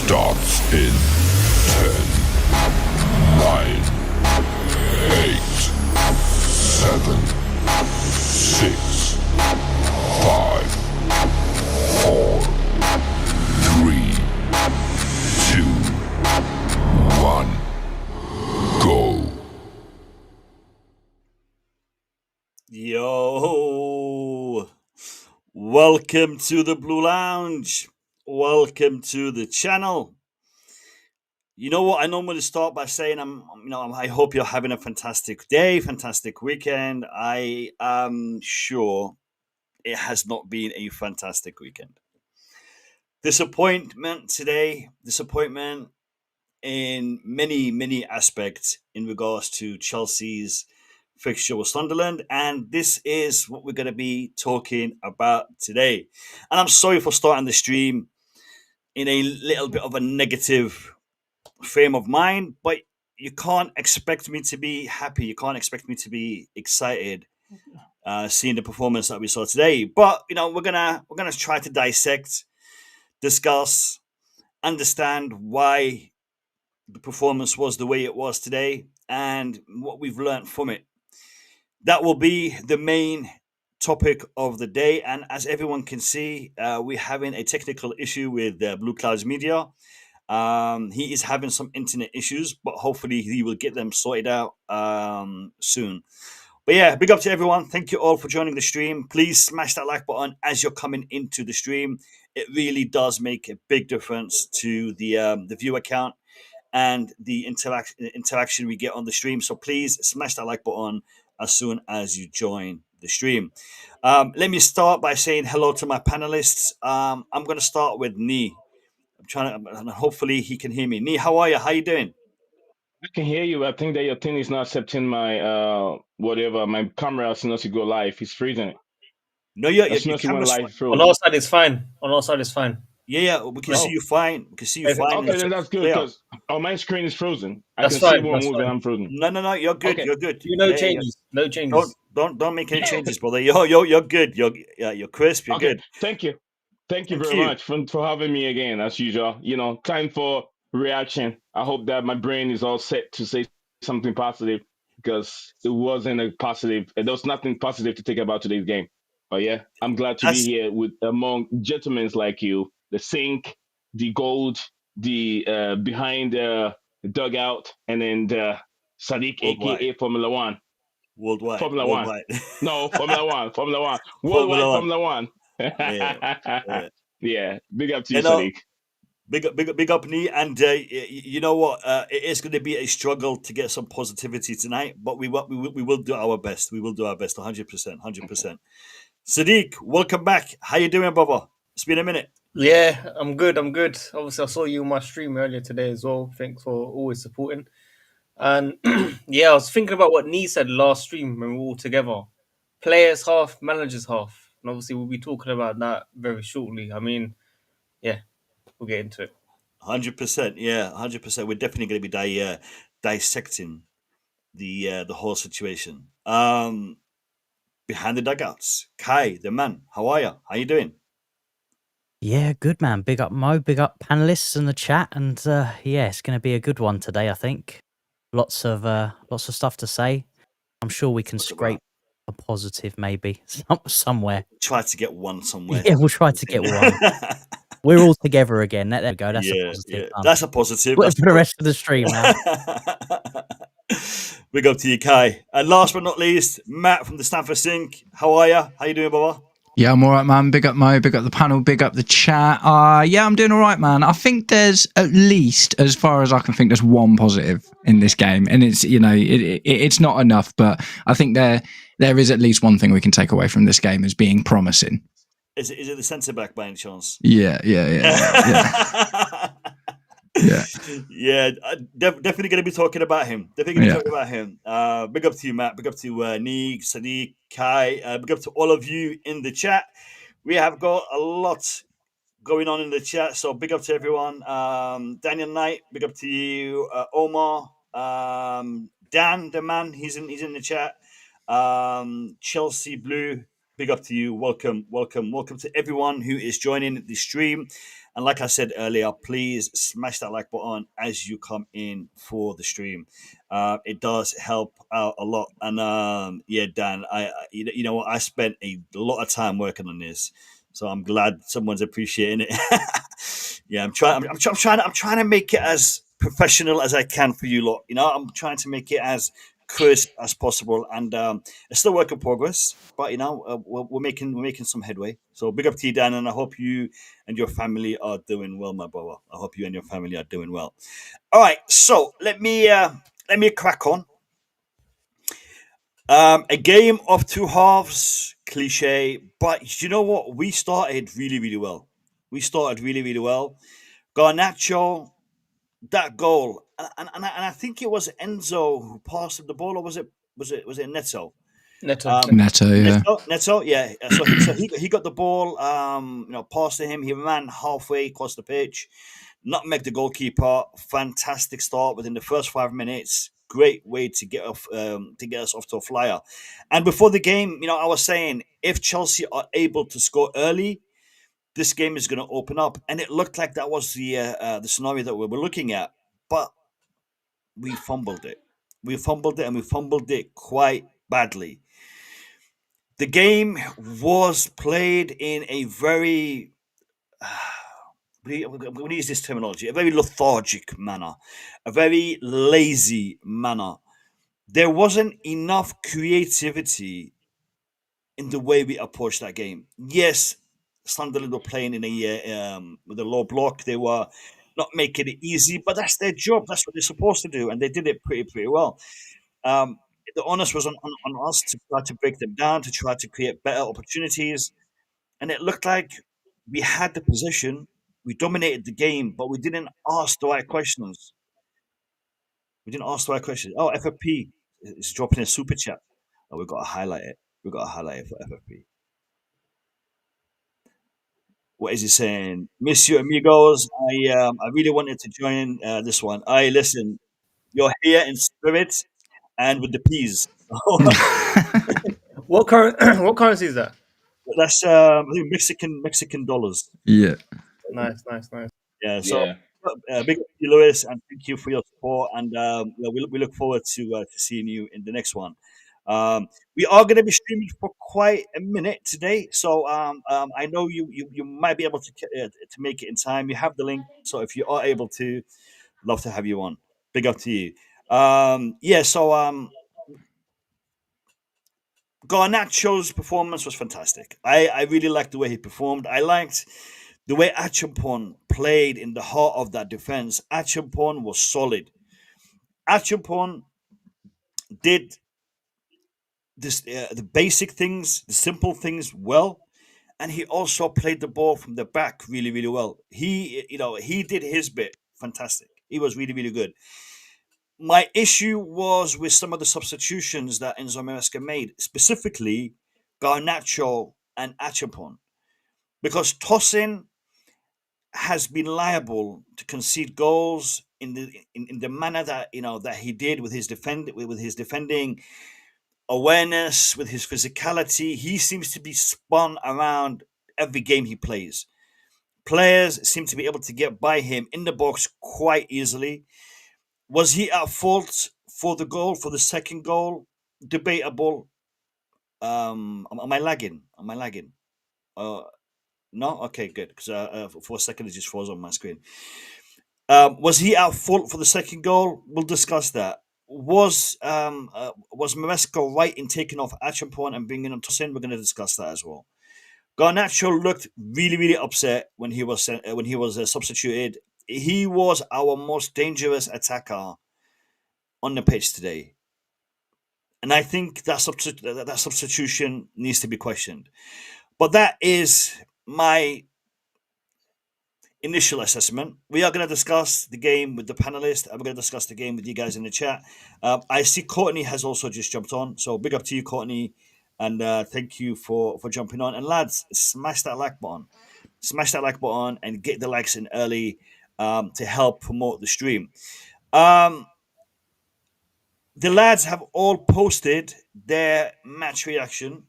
starts in 10, 9, 8, 7, 6, 5, 4, 3, 2, 1, go. Yo, welcome to the Blue Lounge. Welcome to the channel. You know what? I normally start by saying I hope you're having a fantastic day, fantastic weekend. I am sure it has not been a fantastic weekend. Disappointment today, disappointment in many aspects in regards to Chelsea's fixture with Sunderland, and this is what we're going to be talking about today. And I'm sorry for starting the stream in a little bit of a negative frame of mind, but you can't expect me to be happy. You can't expect me to be excited seeing the performance that we saw today. But we're gonna try to dissect, discuss, understand why the performance was the way it was today and what we've learned from it. That will be the main topic of the day. And as everyone can see, we're having a technical issue with Blue Clouds Media. He is having some internet issues, but hopefully he will get them sorted out soon. But yeah, big up to everyone. Thank you all for joining the stream. Please smash that like button as you're coming into the stream. It really does make a big difference to the viewer count and the interaction we get on the stream. So please smash that like button as soon as you join the stream. Let me start by saying hello to my panelists. I'm going to start with Nee. And hopefully he can hear me. Nee, how are you? How you doing? I can hear you. I think that your thing is not accepting my my camera as soon as you go live. It's freezing. No, your camera's live. On our side it's fine. Yeah, we can see you fine. We can see you fine. Okay, then that's good because on my screen is frozen. That's I can fine, see one moving. I'm frozen. No, you're good. Okay. You're good. No changes. No changes. Don't make any changes, brother. You're good. You're crisp. You're good. Thank you very much for having me again, as usual. Time for reaction. I hope that my brain is all set to say something positive because it wasn't a positive. There was nothing positive to take about today's game. But yeah, I'm glad to be here among gentlemen like you. The sink, the gold, the behind the dugout, and then the Sadiq, aka Formula One. Worldwide. Formula One. No, Formula One. Worldwide Formula One. Yeah. Big up to you, Sadiq. Big up, Nee. And you know what? It is going to be a struggle to get some positivity tonight, but we will do our best. We will do our best, 100%. Sadiq, welcome back. How you doing, brother? It's been a minute. Yeah, I'm good. Obviously, I saw you on my stream earlier today as well. Thanks for always supporting. And yeah, I was thinking about what Nee said last stream when we were all together. Players half, managers half. And obviously, we'll be talking about that very shortly. I mean, yeah, we'll get into it. 100%. Yeah, 100%. We're definitely going to be dissecting the whole situation. Behind the dugouts, Kai, the man. How are you? How you doing? Yeah, good man. Big up Mo, big up panelists in the chat, and yeah, it's going to be a good one today. I think lots of stuff to say. I'm sure we can scrape a positive, maybe somewhere. Try to get one somewhere. Yeah, we'll try to get one. We're all together again. There we go. That's a positive. Yeah. That's a positive. That's for the rest of the stream now. Big up to you, Kai. And last but not least, Matt from the Stanford Sink. How are you? How you doing, brother? Yeah, I'm all right, man. Big up Mo, big up the panel, big up the chat. Yeah, I'm doing all right, man. I think there's at least, as far as I can think, there's one positive in this game, and it's it's not enough, but I think there is at least one thing we can take away from this game as being promising. Is it the centre back by any chance? Yeah. Yeah, definitely going to be talking about him. Big up to you, Matt. Big up to Neeg, Sadiq, Kai. Big up to all of you in the chat. We have got a lot going on in the chat, so big up to everyone. Daniel Knight, big up to you. Omar, Dan, the man, he's in the chat. Chelsea Blue, big up to you. Welcome to everyone who is joining the stream. And like I said earlier, please smash that like button as you come in for the stream. It does help out a lot. And yeah, Dan, you know what? I spent a lot of time working on this, so I'm glad someone's appreciating it. Yeah, I'm trying to make it as professional as I can for you lot. You know, I'm trying to make it as crisp as possible, and it's still work in progress. But you know, we're making some headway. So big up to you, Dan, and I hope you and your family are doing well, my brother. I hope you and your family are doing well. All right, so let me crack on. A game of two halves, cliche, but you know what? We started really, really well. Garnacho, that goal, and I think it was Enzo who passed him the ball, or was it Neto? Neto. Neto, yeah. Neto, yeah. So he got the ball, passed to him. He ran halfway across the pitch, nutmeg the goalkeeper. Fantastic start within the first 5 minutes. Great way to get us off to a flyer. And before the game, I was saying if Chelsea are able to score early, this game is going to open up, and it looked like that was the scenario that we were looking at. But we fumbled it. We fumbled it quite badly. The game was played in a very, I'm going to use this terminology, a very lethargic manner, a very lazy manner. There wasn't enough creativity in the way we approached that game. Yes, Sunderland were playing in with a low block. They were not making it easy, but that's their job. That's what they're supposed to do, and they did it pretty well. The onus was on us to try to break them down, to try to create better opportunities. And it looked like we had the position, we dominated the game, but we didn't ask the right questions. Oh, FFP is dropping a super chat. Oh, we've got to highlight it. For FFP. What is he saying? Miss you, amigos. I really wanted to join this one. Listen, you're here in spirit and with the peas. What currency is that? That's I think Mexican dollars. Yeah. Nice. Yeah. So Yeah. big up to you, Lewis, and thank you for your support. And we look forward to seeing you in the next one. We are going to be streaming for quite a minute today, so I know you might be able to make it in time. You have the link, so if you are able to, love to have you on. Big up to you. So Garnacho's performance was fantastic. I really liked the way he performed. I liked the way Achampon played in the heart of that defense. Achampon was solid. Achampon did this the basic things, the simple things well, and he also played the ball from the back really, really well. He did his bit fantastic. He was really, really good. My issue was with some of the substitutions that Enzo Maresca made, specifically Garnacho and Achampon, because Tosin has been liable to concede goals in the manner that that he did with his defending awareness, with his physicality. He seems to be spun around every game he plays. Players seem to be able to get by him in the box quite easily. Was he at fault for the goal, for the second goal? Debatable. Am I lagging? No? Okay, good. Because for a second it just froze on my screen. Was he at fault for the second goal? We'll discuss that. Was Maresca right in taking off Achampon and bringing on Tosin? We're going to discuss that as well. Garnacho looked really, really upset when he was substituted. He was our most dangerous attacker on the pitch today, and I think that substitution needs to be questioned. But that is my initial assessment. We are going to discuss the game with the panelists, and we're going to discuss the game with you guys in the chat. I see Courtney has also just jumped on, so big up to you, Courtney, and thank you for jumping on. And lads, smash that like button, and get the likes in early to help promote the stream. The lads have all posted their match reaction,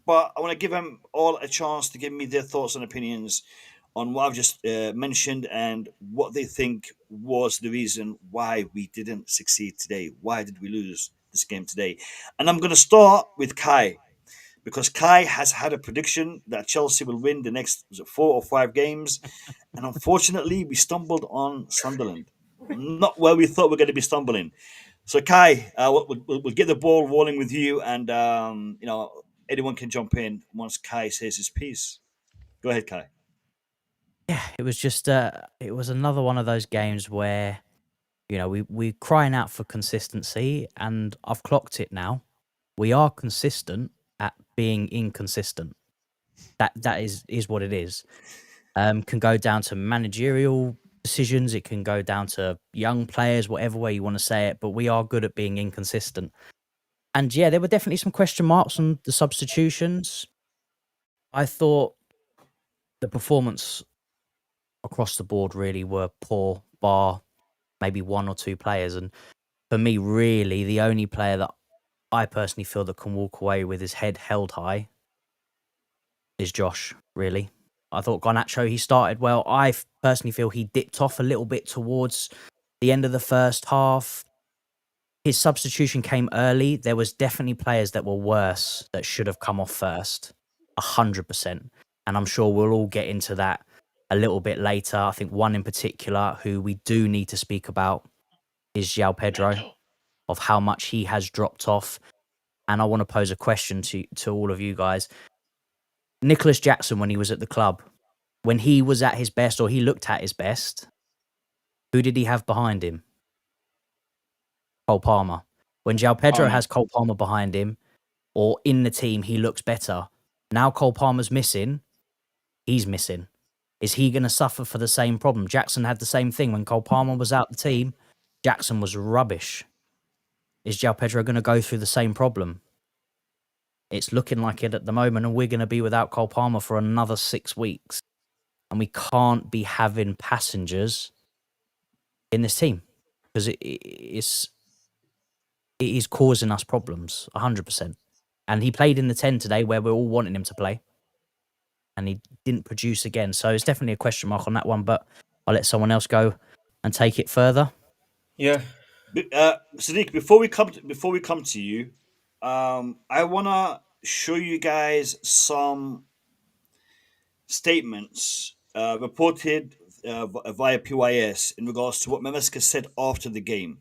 but I want to give them all a chance to give me their thoughts and opinions on what I've just mentioned and what they think was the reason why we didn't succeed today. Why did we lose this game today? And I'm going to start with Kai, because Kai has had a prediction that Chelsea will win the next 4 or 5 games. And unfortunately, we stumbled on Sunderland. Not where we thought we were going to be stumbling. So, Kai, we'll get the ball rolling with you. And, anyone can jump in once Kai says his piece. Go ahead, Kai. Yeah, it was just it was another one of those games where, we're crying out for consistency, and I've clocked it now. We are consistent at being inconsistent. That is what it is. Can go down to managerial decisions. It can go down to young players, whatever way you want to say it. But we are good at being inconsistent. And yeah, there were definitely some question marks on the substitutions. I thought the performance across the board really were poor, bar maybe 1 or 2 players. And for me, really, the only player that I personally feel that can walk away with his head held high is Josh, really. I thought Garnacho, he started well. I personally feel he dipped off a little bit towards the end of the first half. His substitution came early. There was definitely players that were worse that should have come off first, 100%. And I'm sure we'll all get into that a little bit later. I think one in particular who we do need to speak about is João Pedro, of how much he has dropped off. And I want to pose a question to all of you guys. Nicholas Jackson, when he was at the club, when he was at his best, or he looked at his best, who did he have behind him? Cole Palmer. When João Pedro has Cole Palmer behind him, or in the team, he looks better. Now Cole Palmer's missing, he's missing. Is he going to suffer for the same problem? Jackson had the same thing. When Cole Palmer was out the team, Jackson was rubbish. Is João Pedro going to go through the same problem? It's looking like it at the moment, and we're going to be without Cole Palmer for another 6 weeks. And we can't be having passengers in this team, because it is causing us problems, 100%. And he played in the 10 today where we're all wanting him to play, and he didn't produce again. So it's definitely a question mark on that one, but I'll let someone else go and take it further. Yeah. Sadiq, before we come to you, I want to show you guys some statements reported via PYS in regards to what Maresca said after the game,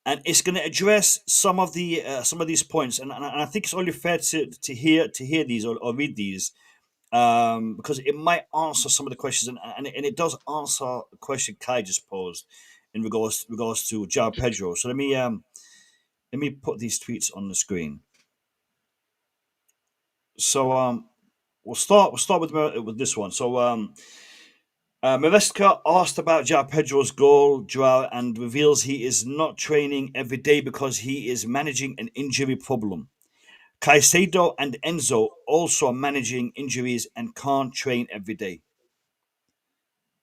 and it's going to address some of these points. And I think it's only fair to hear these or read these, because it might answer some of the questions, and it does answer the question Kai just posed in regards to João Pedro. So let me put these tweets on the screen. So we'll start with this one. So Maresca asked about João Pedro's goal, João, and reveals he is not training every day because he is managing an injury problem. Caicedo and Enzo also are managing injuries and can't train every day.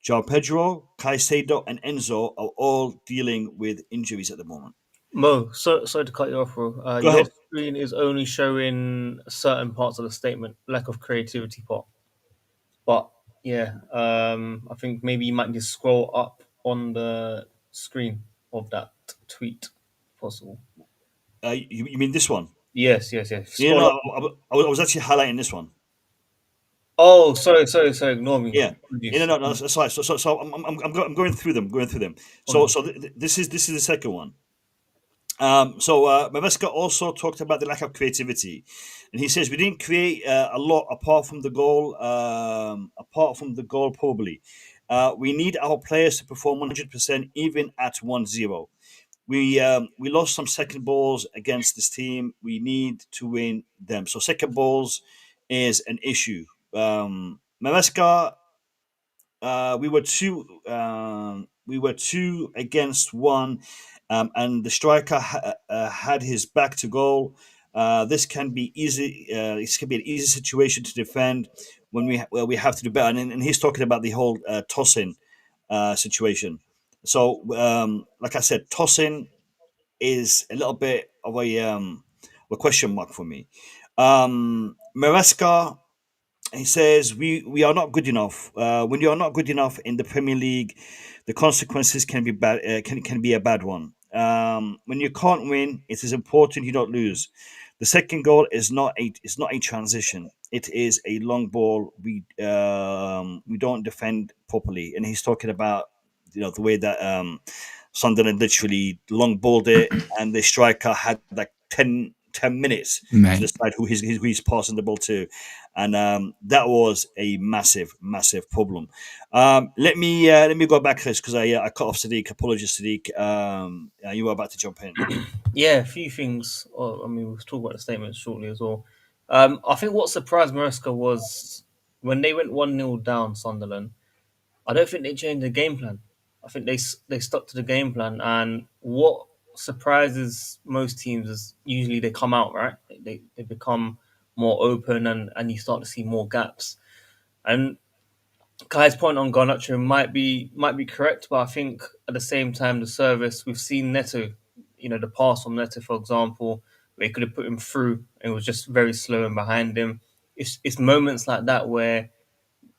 João Pedro, Caicedo, and Enzo are all dealing with injuries at the moment. Mo, sorry to cut you off, bro. Go Your ahead. screen is only showing certain parts of the statement, lack of creativity part. But yeah, I think maybe you might just scroll up on the screen of that tweet, if possible. You mean this one? Yes. Yeah, Scroll up. no, I was actually highlighting this one. Oh, sorry. Ignore me. Yeah, Apologies. no, that's right. So I'm going through them. So this is the second one. Maresca also talked about the lack of creativity, and he says we didn't create a lot apart from the goal. Probably, we need our players to perform 100% even at 1-0. We lost some second balls against this team. We need to win them. So second balls is an issue. Maresca, we were two against one, and the striker had his back to goal. This can be easy. This can be an easy situation to defend when we have to do better. And he's talking about the whole tossing situation. So, like I said, tossing is a little bit of a question mark for me. Maresca He says we are not good enough. When you are not good enough in the Premier League, the consequences can be bad. Can be a bad one. When you can't win, it is important you don't lose. The second goal is not a transition. It is a long ball. We don't defend properly, and he's talking about the way that Sunderland literally long balled it, and the striker had like 10 minutes to decide who he's passing the ball to, and that was a massive problem. Let me go back, Chris, because I cut off Sadiq. Apologies, Sadiq. You were about to jump in. Yeah, a few things. I mean, we'll talk about the statements shortly as well. I think what surprised Maresca was when they went 1-0 down, Sunderland. I don't think they changed the game plan. I think they stuck to the game plan. And what surprises most teams is usually they come out, right? They become more open, and you start to see more gaps. And Kai's point on Garnacho might be correct, but I think at the same time, the service, we've seen Neto, the pass from Neto, for example, where he could have put him through and it was just very slow and behind him. It's moments like that where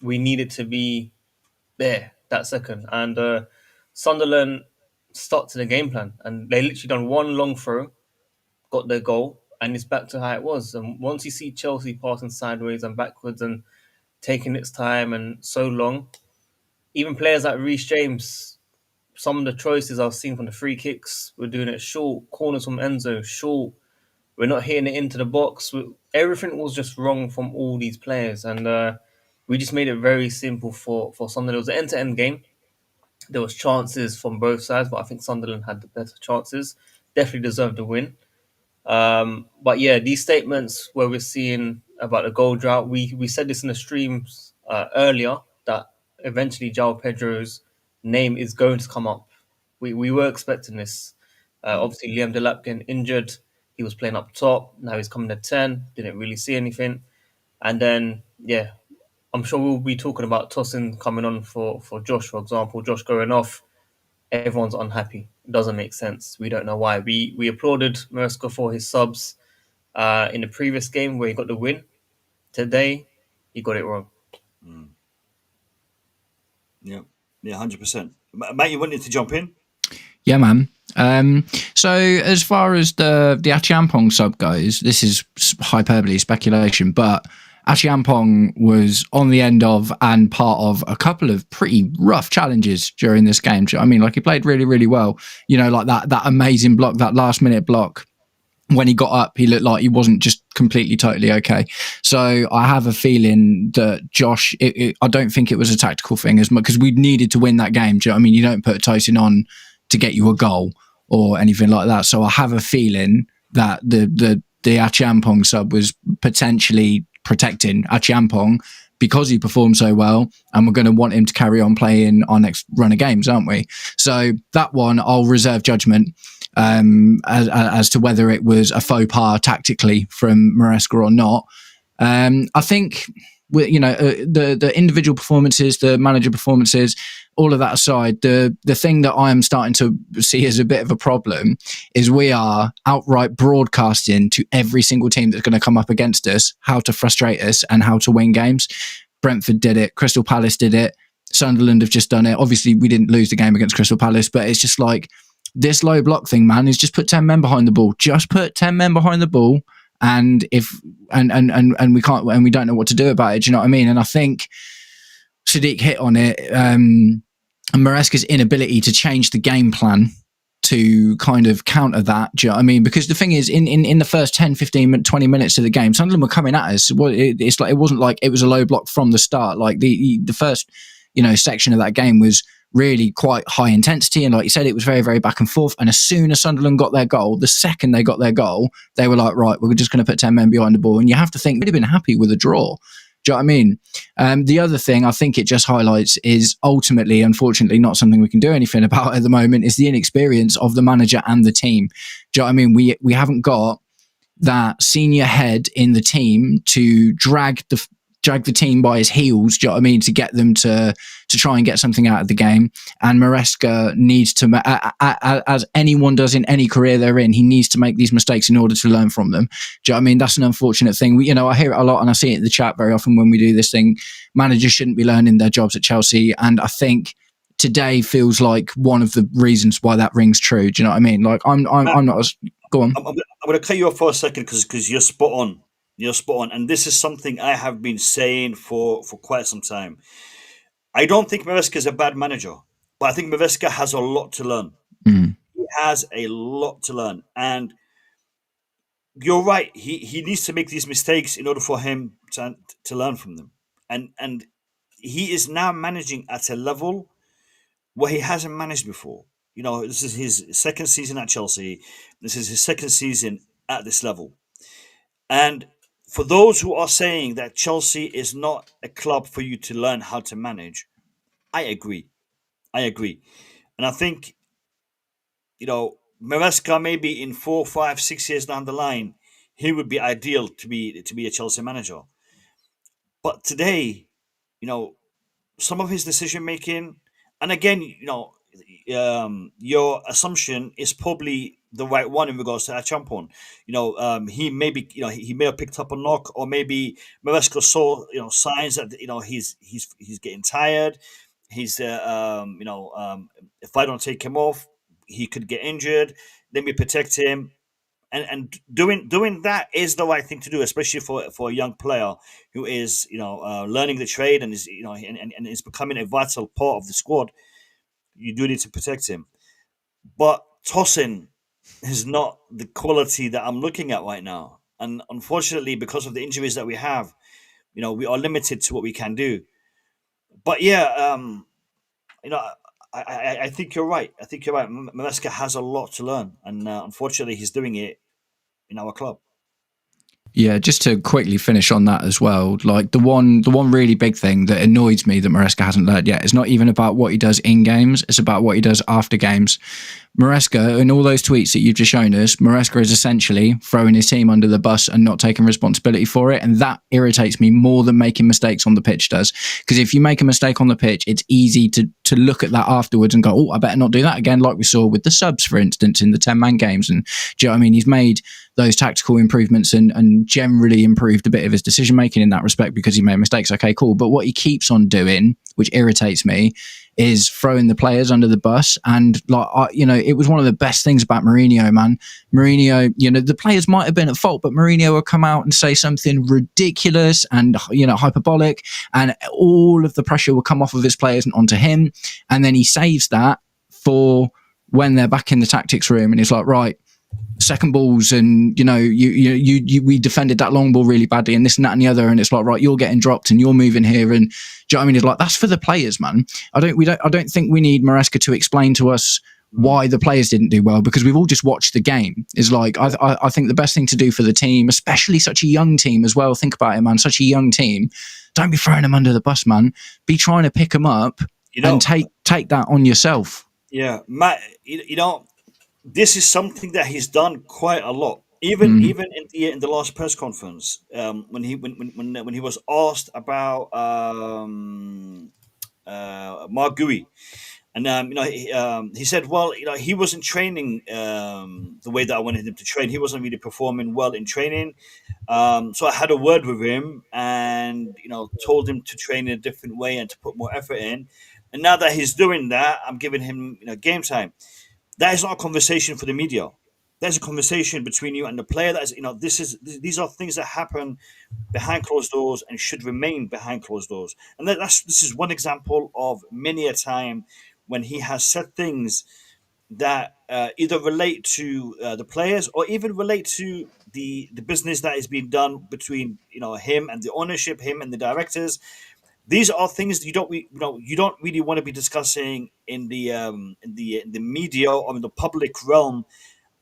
we needed to be there that second. And Sunderland stuck to the game plan, and they literally done one long throw, got their goal, and it's back to how it was. And once you see Chelsea passing sideways and backwards and taking its time and so long, even players like Reece James, some of the choices I've seen from the free kicks, we're doing it short, corners from Enzo, short, we're not hitting it into the box. Everything was just wrong from all these players, and we just made it very simple for Sunderland. It was an end-to-end game. There was chances from both sides, but I think Sunderland had the better chances. Definitely deserved the win. But yeah, these statements where we're seeing about the goal drought, we said this in the streams earlier, that eventually João Pedro's name is going to come up. We were expecting this. Obviously, Liam Delap getting injured. He was playing up top. Now he's coming to 10. Didn't really see anything. And then, yeah, I'm sure we'll be talking about Tosin coming on for Josh, for example. Josh going off. Everyone's unhappy. It doesn't make sense. We don't know why. We applauded Maresca for his subs in the previous game where he got the win. Today, he got it wrong. Yeah, 100%. Matt, you wanted to jump in? Yeah, man. So as far as the Achiampong sub goes, this is hyperbole, speculation, but Achiampong was on the end of and part of a couple of pretty rough challenges during this game. I mean, like, he played really, really well. Like that amazing block, that last minute block. When he got up, he looked like he wasn't just completely, totally okay. So I have a feeling that Josh, I don't think it was a tactical thing as much, because we needed to win that game. Do you know what I mean? You don't put Tosin on to get you a goal or anything like that. So I have a feeling that the Achiampong sub was potentially protecting Achiampong because he performed so well, and we're going to want him to carry on playing our next run of games, aren't we? So that one, I'll reserve judgment as to whether it was a faux pas tactically from Maresca or not. I think the individual performances, the manager performances, all of that aside, the thing that I am starting to see as a bit of a problem is we are outright broadcasting to every single team that's going to come up against us how to frustrate us and how to win games. Brentford did it. Crystal Palace did it. Sunderland have just done it. Obviously, we didn't lose the game against Crystal Palace, but it's just like this low block thing, man, is just put 10 men behind the ball. Just put 10 men behind the ball. And we can't, and we don't know what to do about it. Do you know what I mean? And I think Sadiq hit on it. Maresca's inability to change the game plan to kind of counter that. Do you know what I mean? Because the thing is, in the first 10, 15, 20 minutes of the game, Sunderland were coming at us. It's like, it wasn't like it was a low block from the start. Like the first, section of that game was really quite high intensity, and like you said, it was very, very back and forth. And as soon as Sunderland got their goal, the second they got their goal, they were like, right, we're just going to put 10 men behind the ball. And you have to think, we'd have been happy with a draw. Do you know what I mean? The other thing I think it just highlights is ultimately, unfortunately, not something we can do anything about at the moment, is the inexperience of the manager and the team. Do you know what I mean? We haven't got that senior head in the team to drag drag the team by his heels, do you know what I mean, to get them to try and get something out of the game. And Maresca needs to, as anyone does in any career they're in, he needs to make these mistakes in order to learn from them. Do you know what I mean? That's an unfortunate thing. I hear it a lot, and I see it in the chat very often when we do this thing. Managers shouldn't be learning their jobs at Chelsea, and I think today feels like one of the reasons why that rings true. Do you know what I mean? Like, I'm not as... Go on. I'm going to cut you off for a second because you're spot on. You're spot on. And this is something I have been saying for quite some time. I don't think Maresca is a bad manager, but I think Maresca has a lot to learn. Mm. He has a lot to learn. And you're right. He needs to make these mistakes in order for him to learn from them. And he is now managing at a level where he hasn't managed before. This is his second season at Chelsea. This is his second season at this level. And for those who are saying that Chelsea is not a club for you to learn how to manage, I agree. And I think, Maresca, maybe in 4, 5, 6 years down the line, he would be ideal to be a Chelsea manager. But today, some of his decision making, and again, your assumption is probably the right one in regards to Achampon. He may have picked up a knock, or maybe Maresca saw signs that he's getting tired. He's if I don't take him off, he could get injured. Let me protect him. And doing that is the right thing to do, especially for a young player who is learning the trade and is and is becoming a vital part of the squad. You do need to protect him, but Tosin is not the quality that I'm looking at right now, and unfortunately, because of the injuries that we have, we are limited to what we can do. But yeah, I think you're right. Maresca has a lot to learn, and unfortunately, he's doing it in our club. Yeah, just to quickly finish on that as well, like the one really big thing that annoys me that Maresca hasn't learned yet is not even about what he does in games, it's about what he does after games. Maresca, in all those tweets that you've just shown us, Maresca is essentially throwing his team under the bus and not taking responsibility for it, and that irritates me more than making mistakes on the pitch does. Because if you make a mistake on the pitch, it's easy to look at that afterwards and go, oh, I better not do that again, like we saw with the subs, for instance, in the 10-man games. And do you know what I mean? He's made those tactical improvements and generally improved a bit of his decision making in that respect because he made mistakes. Okay, cool. But what he keeps on doing, which irritates me, is throwing the players under the bus. And it was one of the best things about Mourinho, man. Mourinho, the players might have been at fault, but Mourinho would come out and say something ridiculous and hyperbolic, and all of the pressure will come off of his players and onto him. And then he saves that for when they're back in the tactics room, and he's like, right, second balls, and we defended that long ball really badly, and this and that and the other, and it's like, right, you're getting dropped and you're moving here, and do you know what I mean? It's like, that's for the players, man. I don't think we need Maresca to explain to us why the players didn't do well, because we've all just watched the game. Is like, I think the best thing to do for the team, especially such a young team as well, think about it, man, such a young team, don't be throwing them under the bus, man. Be trying to pick them up and take that on yourself. Yeah, Matt, this is something that he's done quite a lot. Even in the last press conference, when he was asked about Mark Gui, and he said, well, he wasn't training the way that I wanted him to train. He wasn't really performing well in training, so I had a word with him and told him to train in a different way and to put more effort in. And now that he's doing that, I'm giving him game time. That is not a conversation for the media. There's a conversation between you and the player. That is, these are things that happen behind closed doors and should remain behind closed doors. And this is one example of many a time when he has said things that either relate to the players or even relate to the business that is being done between him and the ownership, him and the directors. These are things you don't really want to be discussing in the media or in the public realm,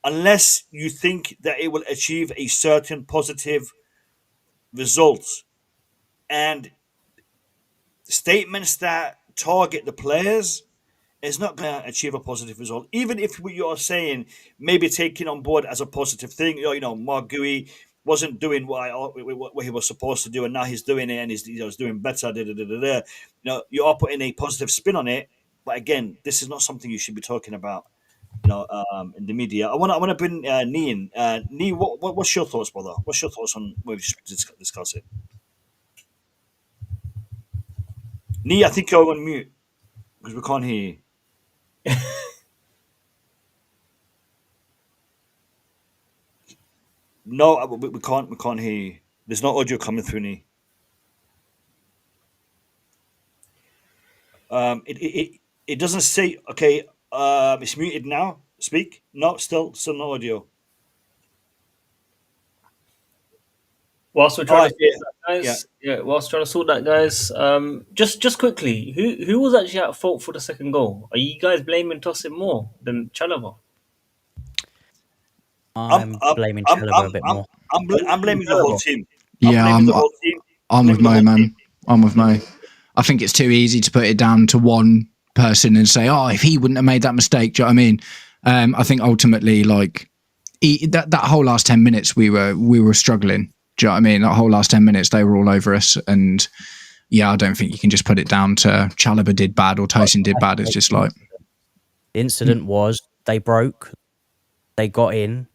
unless you think that it will achieve a certain positive result. And statements that target the players is not going to achieve a positive result, even if what you are saying maybe taken on board as a positive thing. Mark Gui wasn't doing what he was supposed to do, and now he's doing it, and he's doing better. You are putting a positive spin on it, but again, this is not something you should be talking about. In the media. I want to bring Nee in. Nee, what's your thoughts, brother? What's your thoughts on what we've just discussed it? Nee, I think you're on mute because we can't hear you. No, we can't. We can't hear you. There's no audio coming through, Nee. It doesn't say. Okay, it's muted now. Speak. No, still no audio. Whilst we're trying to sort that, guys, whilst trying to sort that, guys, just quickly, who was actually at fault for the second goal? Are you guys blaming Tosin more than Chalobah? I'm blaming Chalobah a bit more. I'm blaming the whole team. I'm with Mo, man. I'm with Mo. I think it's too easy to put it down to one person and say, "Oh, if he wouldn't have made that mistake," do you know what I mean? I think ultimately, like that whole last 10 minutes, we were struggling. Do you know what I mean? That whole last 10 minutes, they were all over us. And yeah, I don't think you can just put it down to Chalobah did bad or Tosin did bad. It's just like... The incident was they broke, they got in,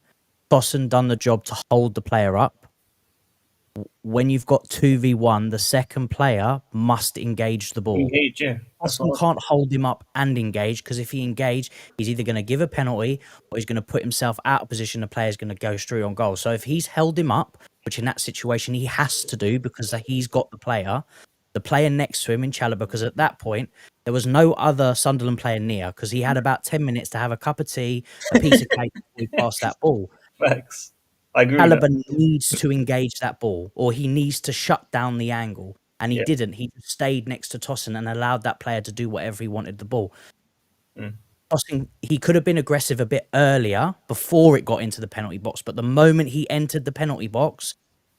Tosin done the job to hold the player up. When you've got 2v1, the second player must engage the ball. Engage, yeah. Tosin can't hold him up and engage, because if he engage, he's either going to give a penalty or he's going to put himself out of position. The player's going to go straight on goal. So if he's held him up, which in that situation he has to do because he's got the player next to him in Chalobah, because at that point there was no other Sunderland player near, because he had about 10 minutes to have a cup of tea, a piece of cake before he passed that ball. Thanks. I agree. Chalobah needs to engage that ball, or he needs to shut down the angle, and he didn't. He just stayed next to Tosin and allowed that player to do whatever he wanted the ball. Tosin, he could have been aggressive a bit earlier before it got into the penalty box, but the moment he entered the penalty box,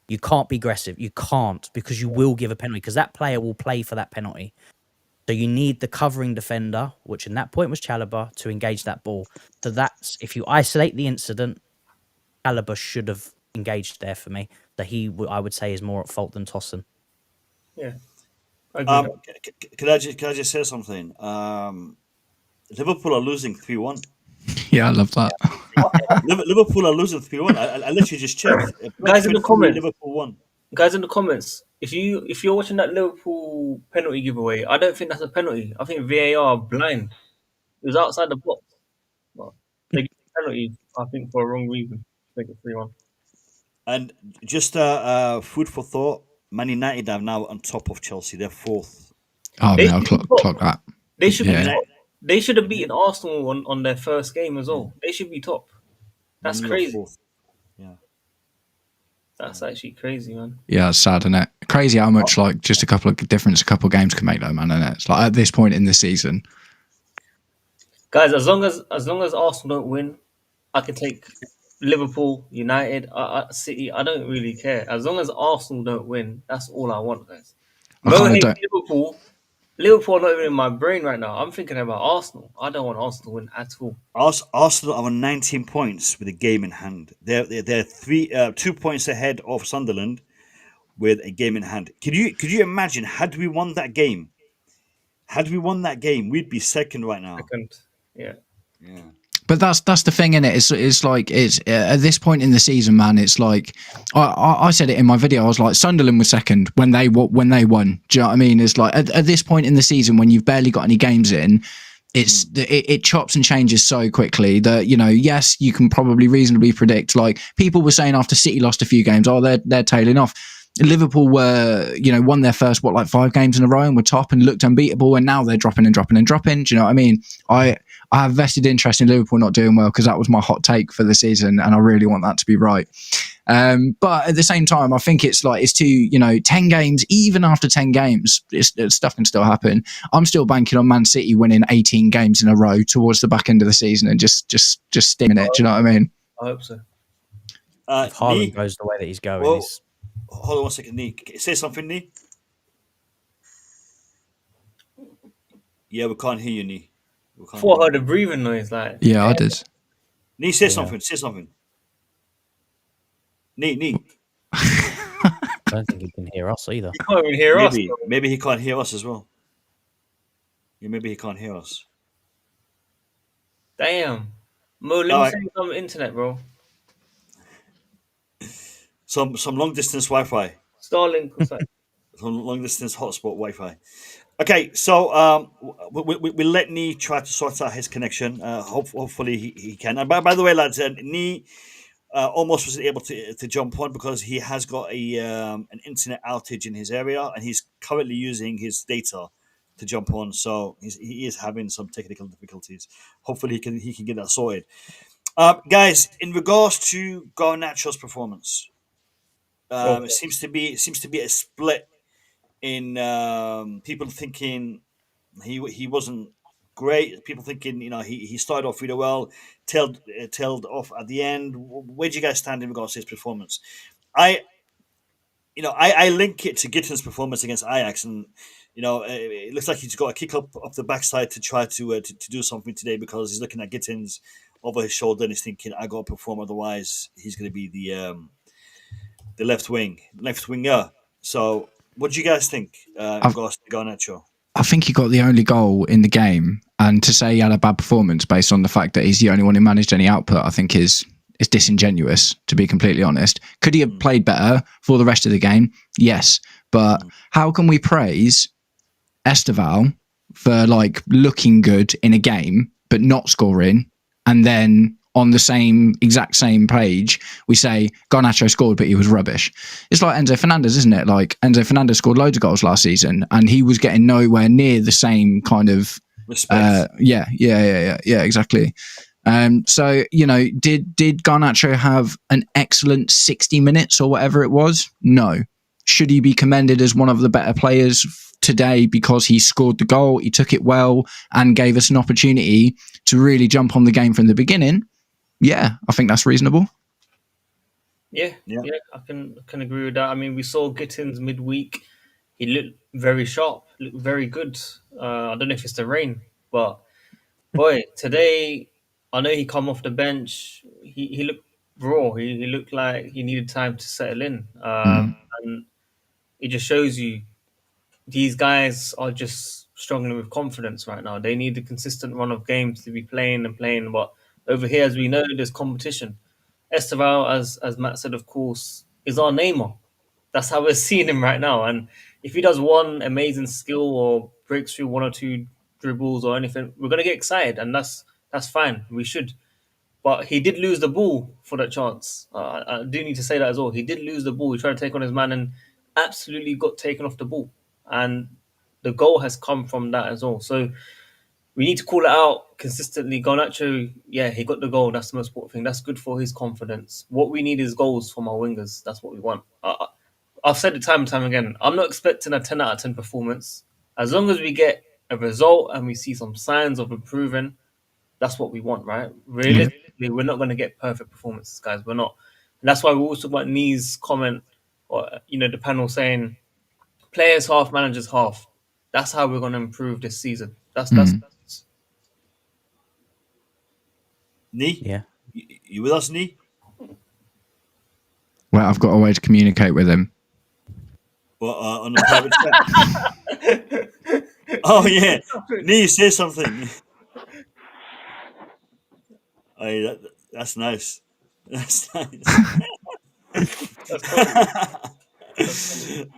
you can't be aggressive. You can't, because you will give a penalty, because that player will play for that penalty. So you need the covering defender, which in that point was Chalobah, to engage that ball. So that's, if you isolate the incident, Chalobah should have engaged there for me. That I would say, is more at fault than Tosin. Yeah. Can I just say something? Liverpool are losing 3-1. Yeah, I love that. Liverpool are losing 3-1. I literally just checked. Guys in the comments. Liverpool won. Guys in the comments, if you're watching that Liverpool penalty giveaway, I don't think that's a penalty. I think VAR are blind. It was outside the box. But they gave a penalty, I think, for a wrong reason. Make it 3-1. And just food for thought, Man United are now on top of Chelsea. They're fourth. Oh, man, I'll clock that. They should be top. They should have beaten Arsenal on their first game as well. They should be top. That's crazy. Yeah. That's actually crazy, man. Yeah, it's sad, isn't it? Crazy how much like just a couple of games can make though, man, isn't it? It's like at this point in the season. Guys, as long as Arsenal don't win, I can take Liverpool, United, City. I don't really care. As long as Arsenal don't win, that's all I want, guys. Liverpool are not even in my brain right now. I'm thinking about Arsenal. I don't want Arsenal to win at all. Arsenal are on 19 points with a game in hand. They're 2 points ahead of Sunderland with a game in hand. Could you imagine, had we won that game, we'd be second right now. Yeah. But that's the thing, innit? It's like at this point in the season, man. It's like I said it in my video. I was like, Sunderland was second when they won. Do you know what I mean? It's like at this point in the season, when you've barely got any games in, it chops and changes so quickly that, you know, yes, you can probably reasonably predict. Like people were saying after City lost a few games, they're tailing off. Liverpool were, you know, won their first 5 games in a row and were top and looked unbeatable, and now they're dropping. Do you know what I mean? I have vested interest in Liverpool not doing well, because that was my hot take for the season, and I really want that to be right. But at the same time, I think it's 10 games, even after 10 games, stuff can still happen. I'm still banking on Man City winning 18 games in a row towards the back end of the season and just steaming it. Do you know what I mean? I hope so. If Haaland goes the way that he's going, hold on 1 second, Nee. Say something, Nee. Yeah, we can't hear you, Nee. I heard a breathing noise. Yeah, I did. Nee, say something. Say something. Nee. I don't think he can hear us either. You can't even hear us. Maybe he can't hear us as well. Yeah, maybe he can't hear us. Damn. Mo, let me send you some internet, bro. Some long distance Wi-Fi. Starlink or something. Some long distance hotspot Wi-Fi. Okay, so we'll let Nee try to sort out his connection. Hopefully he can. And by the way, lads, Nee almost wasn't able to jump on because he has got an internet outage in his area, and he's currently using his data to jump on. So he is having some technical difficulties. Hopefully he can get that sorted. Guys, in regards to Garnacho's performance, it seems to be a split in people thinking he wasn't great. People thinking he started off really well, tailed off at the end. Where do you guys stand in regards to his performance? I link it to Gitten's performance against Ajax, and it looks like he's got a kick up the backside to try to do something today because he's looking at Gittens over his shoulder and he's thinking, I got to perform, otherwise he's going to be the left winger. So, what do you guys think in regards to Garnacho? I think he got the only goal in the game, and to say he had a bad performance based on the fact that he's the only one who managed any output, I think is disingenuous, to be completely honest. Could he have played better for the rest of the game? Yes, but how can we praise Esteval for looking good in a game but not scoring, and then on the exact same page we say Garnacho scored but he was rubbish? It's like Enzo Fernandez, isn't it? Like Enzo Fernandez scored loads of goals last season and he was getting nowhere near the same kind of respect. Yeah, exactly. So did Garnacho have an excellent 60 minutes or whatever it was? No. Should he be commended as one of the better players today because he scored the goal, he took it well and gave us an opportunity to really jump on the game from the beginning? Yeah, I think that's reasonable. Yeah, I can agree with that. I mean, we saw Gittins midweek. He looked very sharp, looked very good. I don't know if it's the rain, but boy, today I know he come off the bench. He looked raw. He looked like he needed time to settle in, and it just shows you these guys are just struggling with confidence right now. They need a consistent run of games to be playing. But over here, as we know, there's competition. Esteval, as Matt said, of course, is our Neymar. That's how we're seeing him right now. And if he does one amazing skill or breaks through one or two dribbles or anything, we're going to get excited, and that's fine. We should. But he did lose the ball for that chance. I do need to say that as well. He did lose the ball. He tried to take on his man and absolutely got taken off the ball. And the goal has come from that as well. So we need to call it out consistently. Garnacho, yeah, he got the goal. That's the most important thing. That's good for his confidence. What we need is goals from our wingers. That's what we want. I've said it time and time again. I'm not expecting a 10 out of 10 performance. As long as we get a result and we see some signs of improving, that's what we want, right? Realistically, we're not going to get perfect performances, guys. We're not. And that's why we also about Nee's comment, or the panel saying, players half, managers half. That's how we're going to improve this season. That's Nee? Yeah. You with us, Nee? Well, I've got a way to communicate with him. Well, on the private chat. Oh yeah, Nee, say something. Oh, that's nice. That's nice.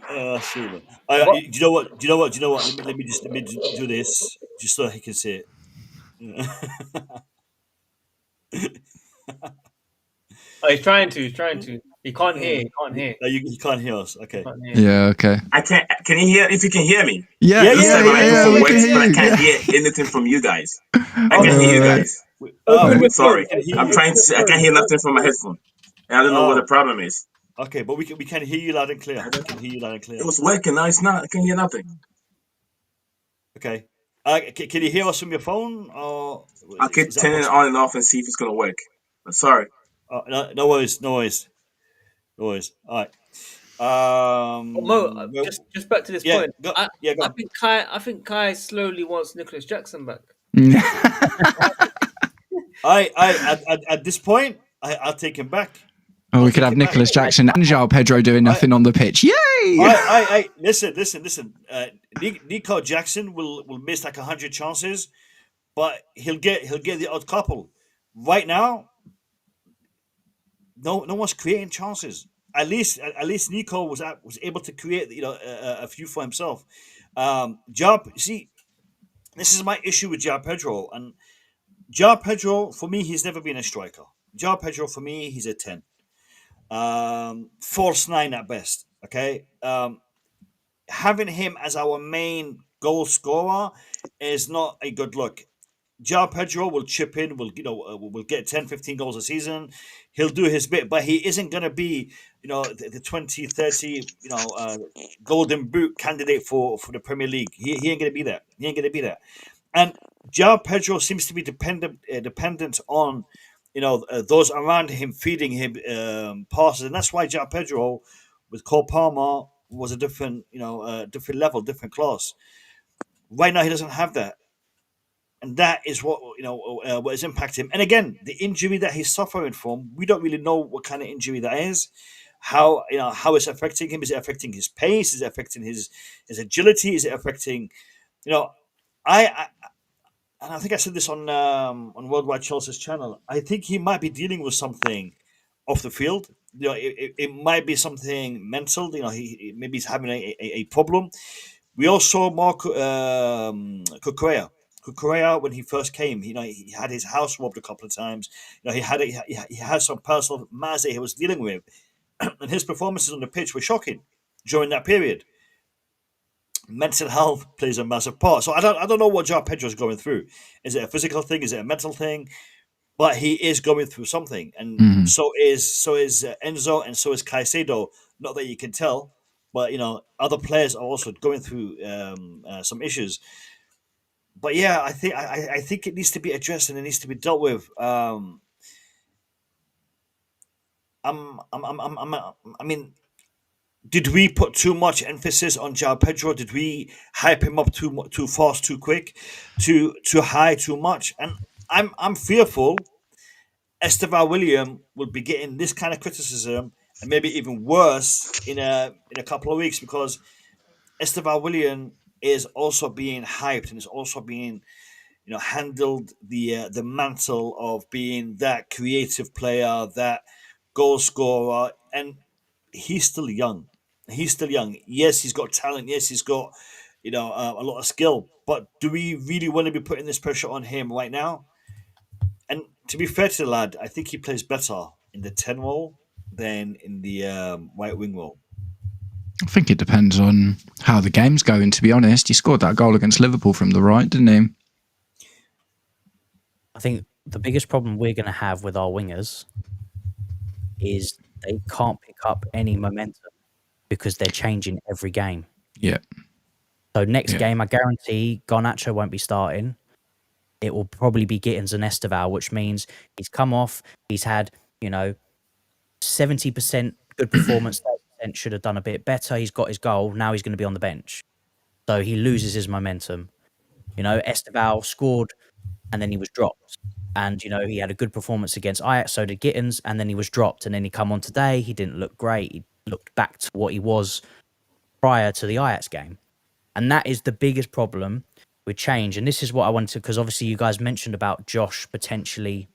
Oh, Sheila. Do you know what? Let me do this just so he can see it. Oh, he's trying to. He can't hear. No, he can't hear us. Okay. Yeah, okay. I can't. Can you hear? If you can hear me, Yeah, Yeah, we but can hear I you. can't hear anything from you guys. I can hear you guys. Sorry, I'm trying to. I can't hear nothing from my headphone. And I don't know what the problem is. Okay, but we can hear you loud and clear. We can hear you loud and clear. It was working. Now it's not. I can hear nothing. Okay. Can you hear us from your phone? Or I'll keep turning it on and off and see if it's gonna work. But sorry. No worries. All right. Mo, just back to this point. Go I think Kai slowly wants Nicholas Jackson back. I at this point, I'll take him back. Oh, we could have Nicholas Jackson and João Pedro doing nothing on the pitch. Yay! Listen. Nico Jackson will miss like 100 chances, but he'll get the odd couple. Right now, no one's creating chances. At least Nico was able to create a few for himself. See, this is my issue with João Pedro, and João Pedro for me, he's never been a striker. João Pedro for me, he's a 10, false 9 at best. Okay, having him as our main goal scorer is not a good look. João Pedro will chip in, will get 10, 15 goals a season. He'll do his bit, but he isn't going to be, the 20, 30, golden boot candidate for the Premier League. He ain't going to be there. He ain't going to be there. And João Pedro seems to be dependent on, those around him feeding him passes. And that's why João Pedro with Cole Palmer was a different, different level, different class. Right now, he doesn't have that. And that is what what is impacting him. And again, the injury that he's suffering from, we don't really know what kind of injury that is. How it's affecting him? Is it affecting his pace? Is it affecting his agility? Is it affecting? I think I said this on Worldwide Chelsea's channel. I think he might be dealing with something off the field. It might be something mental. He maybe he's having a problem. We all saw Marco Cucurella, when he first came, he had his house robbed a couple of times. He had some personal matters that he was dealing with, and his performances on the pitch were shocking during that period. Mental health plays a massive part. So I don't know what João Pedro is going through. Is it a physical thing? Is it a mental thing? But he is going through something, and so is Enzo, and so is Caicedo. Not that you can tell, but other players are also going through some issues. But yeah, I think it needs to be addressed and it needs to be dealt with. I mean, did we put too much emphasis on João Pedro? Did we hype him up too fast, too quick, too high, too much? And I'm fearful Esteban William will be getting this kind of criticism and maybe even worse in a couple of weeks, because Esteban William is also being hyped and is also being, handled the mantle of being that creative player, that goal scorer, and he's still young. Yes, he's got talent. Yes, he's got, a lot of skill. But do we really want to be putting this pressure on him right now? And to be fair to the lad, I think he plays better in the 10 role than in the right wing role. I think it depends on how the game's going, to be honest. He scored that goal against Liverpool from the right, didn't he? I think the biggest problem we're going to have with our wingers is they can't pick up any momentum because they're changing every game. Yeah. So next game, I guarantee Garnacho won't be starting. It will probably be Gittins and Esteval, which means he's come off. He's had, 70% good performance, 30% should have done a bit better. He's got his goal. Now he's going to be on the bench. So he loses his momentum. Esteval scored and then he was dropped. And, he had a good performance against Ajax, so did Gittins, and then he was dropped. And then he come on today. He didn't look great. He looked back to what he was prior to the Ajax game. And that is the biggest problem with change. And this is what I wanted to, because obviously you guys mentioned about Josh potentially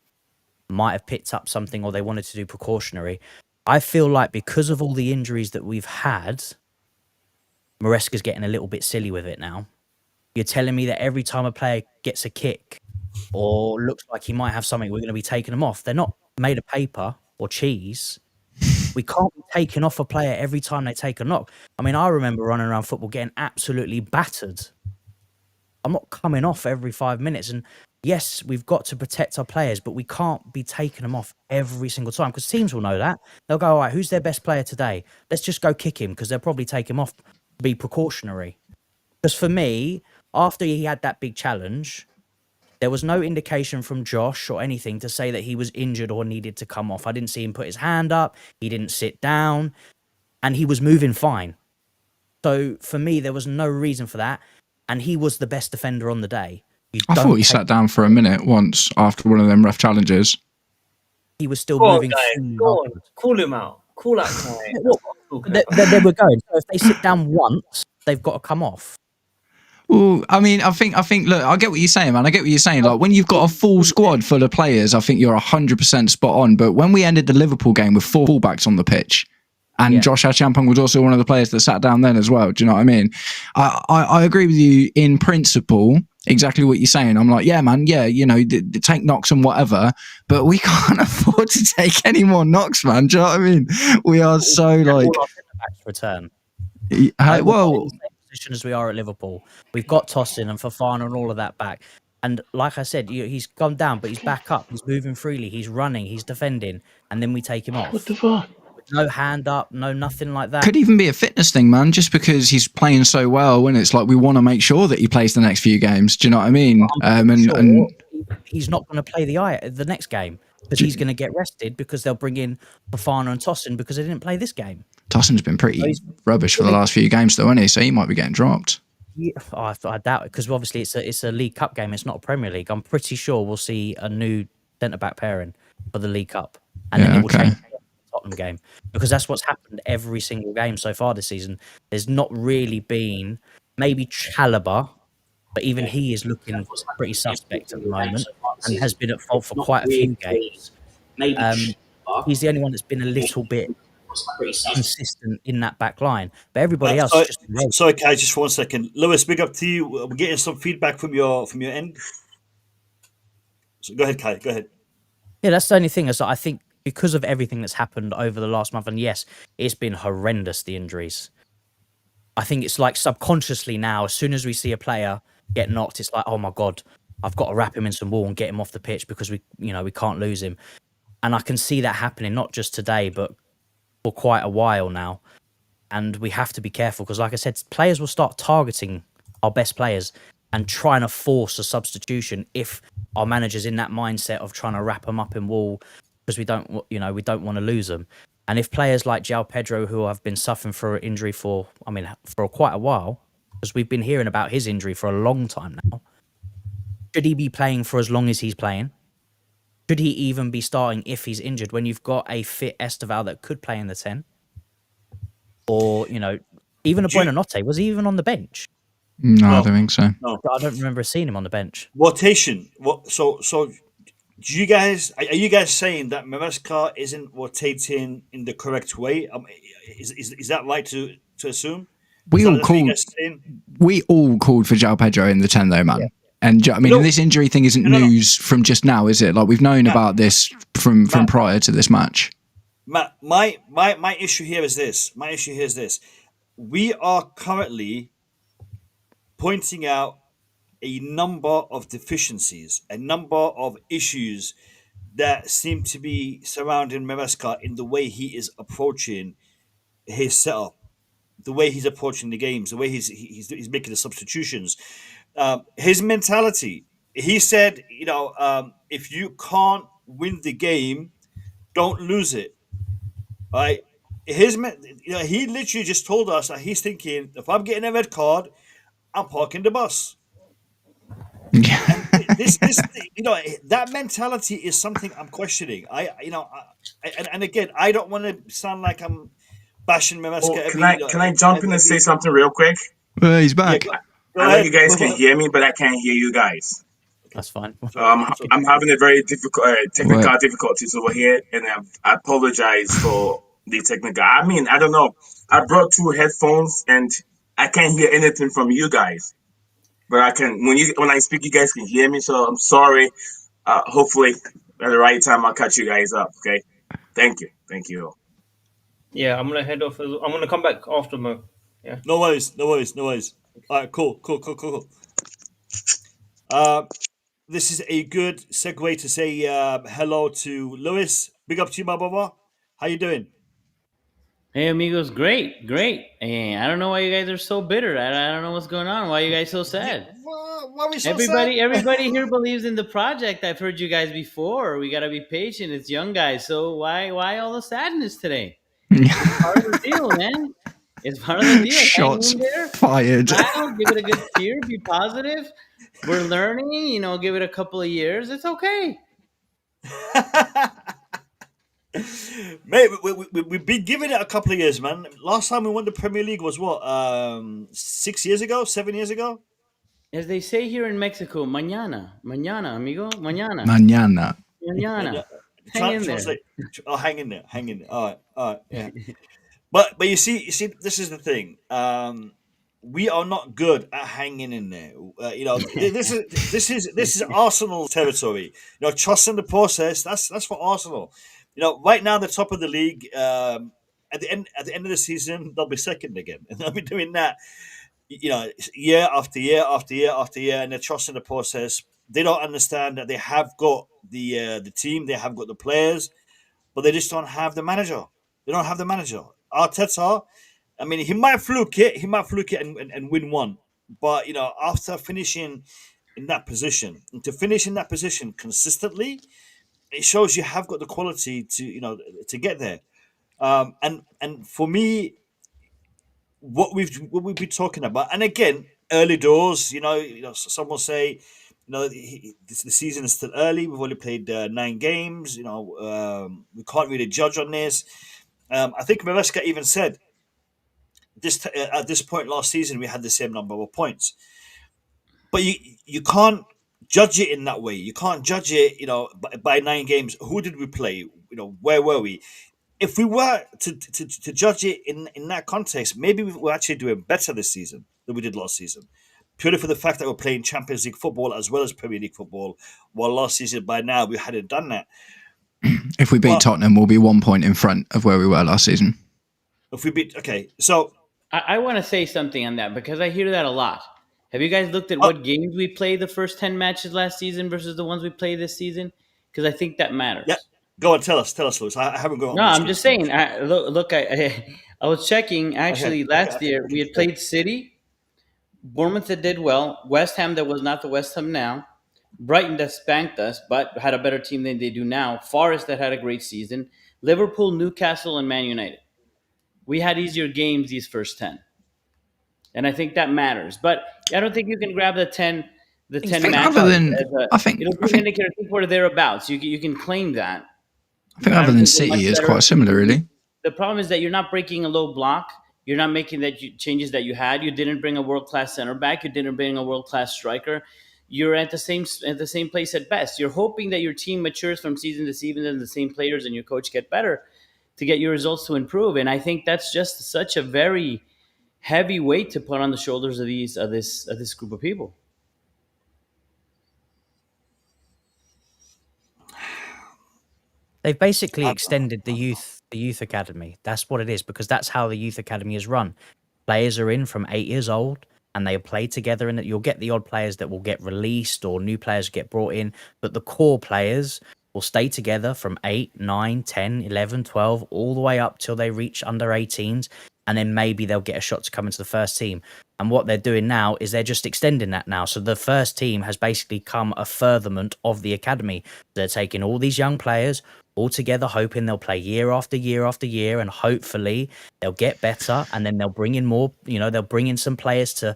might have picked up something or they wanted to do precautionary. I feel like because of all the injuries that we've had, Maresca's getting a little bit silly with it now. You're telling me that every time a player gets a kick or looks like he might have something, we're going to be taking them off. They're not made of paper or cheese. We can't be taking off a player every time they take a knock. I mean, I remember running around football getting absolutely battered. I'm not coming off every 5 minutes. And yes, we've got to protect our players, but we can't be taking them off every single time, because teams will know that. They'll go, all right, who's their best player today? Let's just go kick him, because they'll probably take him off to be precautionary. Because for me, after he had that big challenge, there was no indication from Josh or anything to say that he was injured or needed to come off. I didn't see him put his hand up. He didn't sit down, and he was moving fine. So for me, there was no reason for that. And he was the best defender on the day. I thought he sat down for a minute once after one of them ref challenges. he was still Go on, moving. guys. Go on. Call him out. Call that guy. They were going. So if they sit down once, they've got to come off. Well, I mean, I think. Look, I get what you're saying, man. I get what you're saying. Like when you've got a full squad full of players, I think you're 100% spot on. But when we ended the Liverpool game with 4 fullbacks on the pitch, and Josh Achampong was also one of the players that sat down then as well. Do you know what I mean? I agree with you in principle. Exactly what you're saying. I'm like, yeah, man. Yeah, you know, take knocks and whatever, but we can't afford to take any more knocks, man. Do you know what I mean? We are so like. Return. Well. Position as we are at Liverpool, we've got Tosin and Fofana and all of that back, and like I said, he's gone down, but he's back up, he's moving freely, he's running, he's defending, and then we take him off. What the fuck? No hand up, no nothing like that. Could even be a fitness thing, man, just because he's playing so well, and it's like we want to make sure that he plays the next few games. Do you know what I mean? And he's not going to play the next game because he's going to get rested because they'll bring in Fofana and Tosin because they didn't play this game. Tossin's been pretty rubbish for the last few games, though, hasn't he? So he might be getting dropped. Yeah, I doubt it because obviously it's a League Cup game. It's not a Premier League. I'm pretty sure we'll see a new centre back pairing for the League Cup, and then it will change the Tottenham game because that's what's happened every single game so far this season. There's not really been maybe Chalobah, but even he is looking pretty suspect at the moment and has been at fault for quite a few games. He's the only one that's been a little bit consistent in that back line, but everybody else is just. Sorry, Kai, just for 1 second. Lewis, big up to you. We're getting some feedback from your end. So go ahead, Kai. Go ahead. Yeah, that's the only thing. Is that I think because of everything that's happened over the last month, and yes, it's been horrendous, the injuries. I think it's like subconsciously now, as soon as we see a player get knocked, it's like, oh my God, I've got to wrap him in some wool and get him off the pitch because we can't lose him. And I can see that happening, not just today, but for quite a while now. And we have to be careful because, like I said, players will start targeting our best players and trying to force a substitution if our manager's in that mindset of trying to wrap them up in wool because we don't want to lose them. And if players like João Pedro, who have been suffering for an injury for quite a while, because we've been hearing about his injury for a long time now, should he be playing for as long as he's playing? Should he even be starting if he's injured when you've got a fit Esteval that could play in the 10? Or, even a Buonanotte, was he even on the bench? No, I don't think so. No. I don't remember seeing him on the bench. Rotation. So do you guys, are you guys saying that Maresca isn't rotating in the correct way? Is that right to assume? We all called for João Pedro in the 10 though, man. Yeah. And I mean, this injury thing isn't news from just now, is it? Like we've known about this from prior to this match. Matt, my issue here is this. We are currently pointing out a number of deficiencies, a number of issues that seem to be surrounding Maresca in the way he is approaching his setup, the way he's approaching the games, the way he's making the substitutions. His mentality. He said, if you can't win the game, don't lose it. Right? He literally just told us that he's thinking, if I'm getting a red card, I'm parking the bus. And this, that mentality is something I'm questioning. And again, I don't want to sound like I'm bashing Maresca. Can I jump in and say something real quick? He's back. Yeah, I know you guys can hear me, but I can't hear you guys. That's fine. I'm having a very difficult technical difficulties over here, and I apologize for the technical. I mean, I don't know. I brought 2 headphones, and I can't hear anything from you guys. But I can when I speak, you guys can hear me. So I'm sorry. Hopefully, at the right time, I'll catch you guys up. Okay. Thank you. Yeah, I'm gonna head off. I'm gonna come back after Mo. Yeah. No worries. All right, cool. This is a good segue to say hello to Lewis. Big up to you, my brother. How you doing? Hey, amigos. Great. Hey, I don't know why you guys are so bitter. I don't know what's going on. Why are you guys so sad? Why are we so Everybody sad? here believes in the project. I've heard you guys before. We got to be patient. It's young guys. So why all the sadness today? It's part of the deal, man. It's part of the deal. Shots fired. Smile, give it a good cheer. Be positive. We're learning. Give it a couple of years. It's okay. Mate, we've been giving it a couple of years, man. Last time we won the Premier League was what? 6 years ago? 7 years ago? As they say here in Mexico, mañana, mañana, amigo, mañana, Mañana. mañana. Hang in there. Hang in there. Hang in there. All right, yeah. But you see, this is the thing. We are not good at hanging in there. This is Arsenal territory. Trusting the process. That's for Arsenal. Right now, the top of the league. At the end of the season, they'll be second again, and they'll be doing that. Year after year after year after year, and they're trusting the process. They don't understand that they have got the team, they have got the players, but they just don't have the manager. They don't have the manager. Arteta, I mean, he might fluke it and win one, but after finishing in that position, and to finish in that position consistently, it shows you have got the quality to get there. And for me, what we've been talking about, and again, early doors. Some will say, the season is still early. We've only played 9 games. We can't really judge on this. I think Maresca even said this at this point last season we had the same number of points, but you can't judge it in that way. You can't judge it, by 9 games. Who did we play? Where were we? If we were to judge it in that context, maybe we're actually doing better this season than we did last season, purely for the fact that we're playing Champions League football as well as Premier League football, while last season by now we hadn't done that. If we beat Tottenham, we'll be 1 point in front of where we were last season. So I want to say something on that because I hear that a lot. Have you guys looked at what games we played the first 10 matches last season versus the ones we played this season? Because I think that matters. Yeah. Go on, tell us, Lewis. I haven't gone. No, I'm just saying. I was checking. Actually, last year we had played City, Bournemouth that did well, West Ham that was not the West Ham now, Brighton that spanked us but had a better team than they do now, Forest that had a great season, Liverpool, Newcastle, and Man United. We had easier games these first 10, and I think that matters. But I don't think you can grab the 10 matches. I think we're thereabouts. You can claim that. I think other than City is quite similar, really. The problem is that you're not breaking a low block. You're not making changes that you had. You didn't bring a world-class center back. You didn't bring a world-class striker. You're at the same place at best. You're hoping that your team matures from season to season and the same players and your coach get better to get your results to improve. And I think that's just such a very heavy weight to put on the shoulders of this group of people. They've basically extended the youth academy. That's what it is, because that's how the youth academy is run. Players are in from 8 years old and they play together, and you'll get the odd players that will get released or new players get brought in, but the core players will stay together from 8, 9, 10, 11, 12, all the way up till they reach under 18s, and then maybe they'll get a shot to come into the first team. And what they're doing now is they're just extending that now. So the first team has basically come a furtherment of the academy. They're taking all these young players all together, hoping they'll play year after year after year, and hopefully they'll get better, and then they'll bring in more, they'll bring in some players to,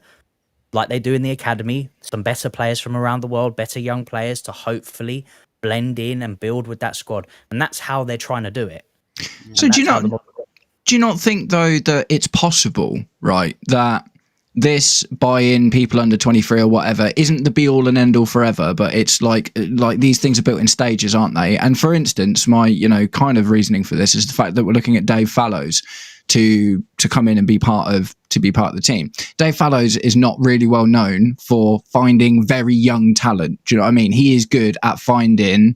like they do in the academy, some better players from around the world, better young players to hopefully blend in and build with that squad. And that's how they're trying to do it. So do you not think, though, that it's possible, right, that this buy-in, people under 23 or whatever, isn't the be-all and end-all forever, but it's like these things are built in stages, aren't they? And for instance, my kind of reasoning for this is the fact that we're looking at Dave Fallows to come in and be part of the team. Dave Fallows is not really well known for finding very young talent. Do you know what I mean? He is good at finding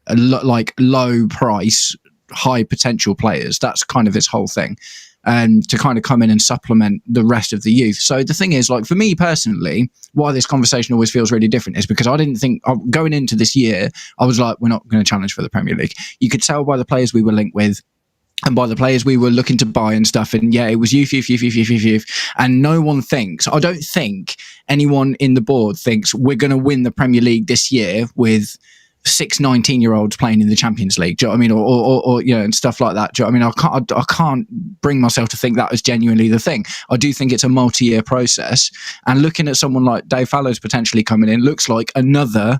low price, high potential players. That's kind of his whole thing. And to kind of come in and supplement the rest of the youth. So the thing is, for me personally, why this conversation always feels really different is because I didn't think, going into this year, I was like, we're not going to challenge for the Premier League. You could tell by the players we were linked with and by the players we were looking to buy and stuff. And yeah, it was youth. And no one thinks, I don't think anyone in the board thinks we're going to win the Premier League this year with 6 19-year-olds playing in the Champions League. Do you know what I mean? Or and stuff like that. Do you know what I mean? I can't bring myself to think that is genuinely the thing. I do think it's a multi-year process. And looking at someone like Dave Fallows potentially coming in looks like another